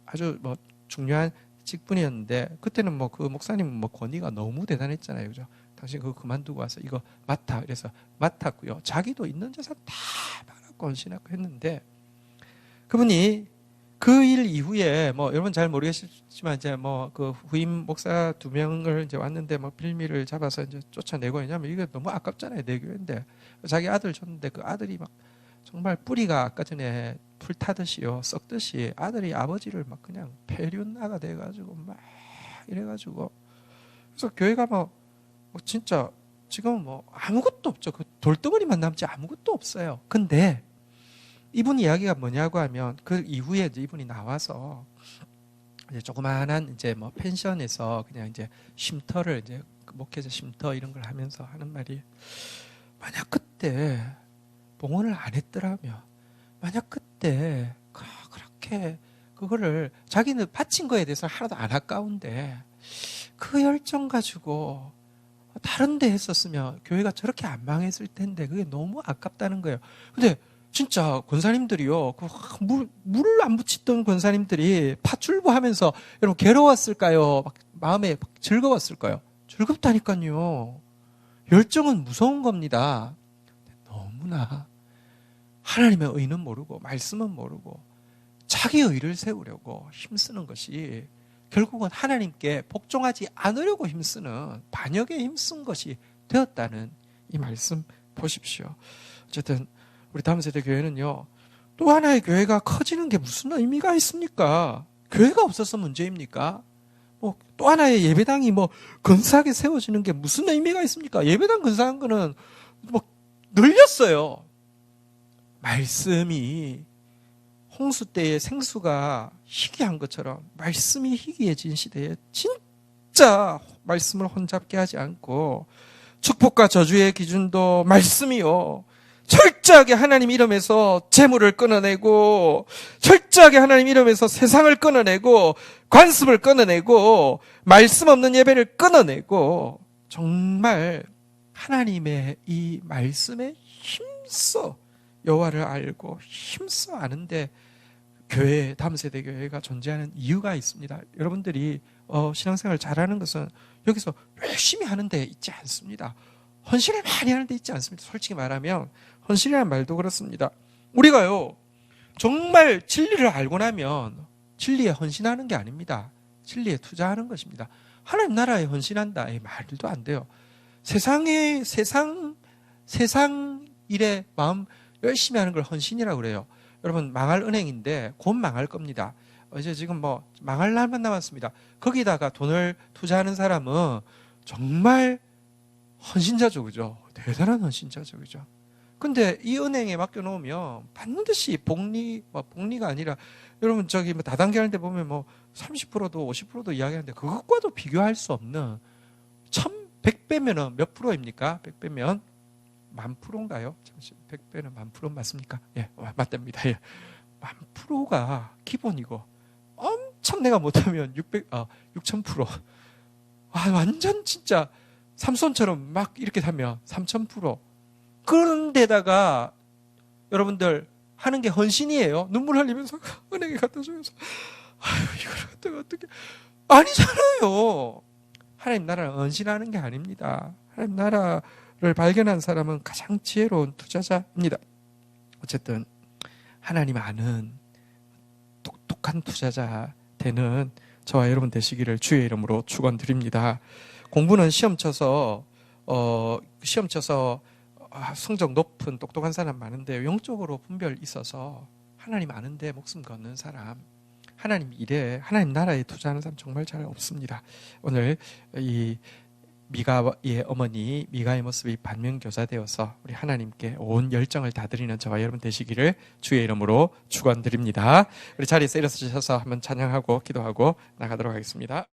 아주 뭐 중요한 직분이었는데, 그때는 뭐 그 목사님은 뭐 권위가 너무 대단했잖아요. 그죠? 당신 그거 그만두고 와서 이거 맡아. 그래서 맡았고요. 자기도 있는 재산 다 팔았고 헌신하고 했는데, 그분이 그 일 이후에 뭐 여러분 잘 모르겠지만 이제 뭐 그 후임 목사 2명을 이제 왔는데 뭐 빌미를 잡아서 이제 쫓아내고, 왜냐면 이게 너무 아깝잖아요. 내 교회인데. 자기 아들 줬는데 그 아들이 막 정말 뿌리가 아까 전에 풀 타듯이요, 썩듯이 아들이 아버지를 막 그냥 폐륜아가 돼가지고 막 이래가지고, 그래서 교회가 뭐 진짜 지금은 뭐 아무것도 없죠. 그 돌덩어리만 남지 아무것도 없어요. 근데 이분 이야기가 뭐냐고 하면, 그 이후에 이제 이분이 나와서 이제 조그마한 이제 뭐 펜션에서 그냥 이제 쉼터를 이제 목회자 쉼터 이런 걸 하면서 하는 말이, 만약 그때 봉헌을 안 했더라면, 만약 그때 그렇게 그거를 자기는 바친 거에 대해서 하나도 안 아까운데 그 열정 가지고 다른 데 했었으면 교회가 저렇게 안 망했을 텐데 그게 너무 아깝다는 거예요. 근데 진짜 권사님들이요, 물 안 붙이던 권사님들이 파출부 하면서 여러분 괴로웠을까요? 막 마음에 막 즐거웠을까요? 즐겁다니까요. 열정은 무서운 겁니다. 너무나 하나님의 의는 모르고 말씀은 모르고 자기 의를 세우려고 힘쓰는 것이 결국은 하나님께 복종하지 않으려고 힘쓰는 반역에 힘쓴 것이 되었다는 이 말씀 보십시오. 어쨌든 우리 다음 세대 교회는요, 또 하나의 교회가 커지는 게 무슨 의미가 있습니까? 교회가 없어서 문제입니까? 또 하나의 예배당이 근사하게 세워지는 게 무슨 의미가 있습니까? 예배당 근사한 거는 늘렸어요. 말씀이 홍수 때의 생수가 희귀한 것처럼 말씀이 희귀해진 시대에 진짜 말씀을 혼잡게 하지 않고 축복과 저주의 기준도 말씀이요. 철저하게 하나님 이름에서 재물을 끊어내고 철저하게 하나님 이름에서 세상을 끊어내고 관습을 끊어내고 말씀 없는 예배를 끊어내고 정말 하나님의 이 말씀에 힘써 여호와를 알고 힘써 아는데 교회, 다음 세대 교회가 존재하는 이유가 있습니다. 여러분들이 신앙생활 잘하는 것은 여기서 열심히 하는 데 있지 않습니다. 헌신을 많이 하는 데 있지 않습니다. 솔직히 말하면 헌신이라는 말도 그렇습니다. 우리가요, 정말 진리를 알고 나면 진리에 헌신하는 게 아닙니다. 진리에 투자하는 것입니다. 하나님 나라에 헌신한다, 이 말도 안 돼요. 세상 일에 마음 열심히 하는 걸 헌신이라고 그래요. 여러분, 망할 은행인데 곧 망할 겁니다. 이제 지금 망할 날만 남았습니다. 거기다가 돈을 투자하는 사람은 정말 헌신자죠, 그죠? 대단한 헌신자죠, 그죠? 근데 이 은행에 맡겨놓으면 반드시 복리가 아니라, 여러분, 다단계 하는데 보면 30%도 50%도 이야기하는데 그것과도 비교할 수 없는 100배면은 몇 프로입니까? 100배면 10,000%인가요? 100배는 10,000% 맞습니까? 예, 맞답니다. 예. 10,000%가 기본이고, 엄청 내가 못하면 6,000%. 완전 진짜 삼손처럼 막 이렇게 하면 3,000%. 그런데다가 여러분들 하는 게 헌신이에요. 눈물 흘리면서 은행에 갖다 주면서 이걸 갖다가 어떻게 아니잖아요. 하나님 나라를 헌신하는 게 아닙니다. 하나님 나라를 발견한 사람은 가장 지혜로운 투자자입니다. 어쨌든 하나님 아는 똑똑한 투자자 되는 저와 여러분 되시기를 주의 이름으로 축원드립니다. 공부는 시험 쳐서 성적 높은 똑똑한 사람 많은데 영적으로 분별 있어서 하나님 아는데 목숨 거는 사람, 하나님 일에, 하나님 나라에 투자하는 사람 정말 잘 없습니다. 오늘 이 미가의 어머니 미가의 모습이 반면교사 되어서 우리 하나님께 온 열정을 다 드리는 저와 여러분 되시기를 주의 이름으로 축원드립니다. 우리 자리에서 일어서셔서 한번 찬양하고 기도하고 나가도록 하겠습니다.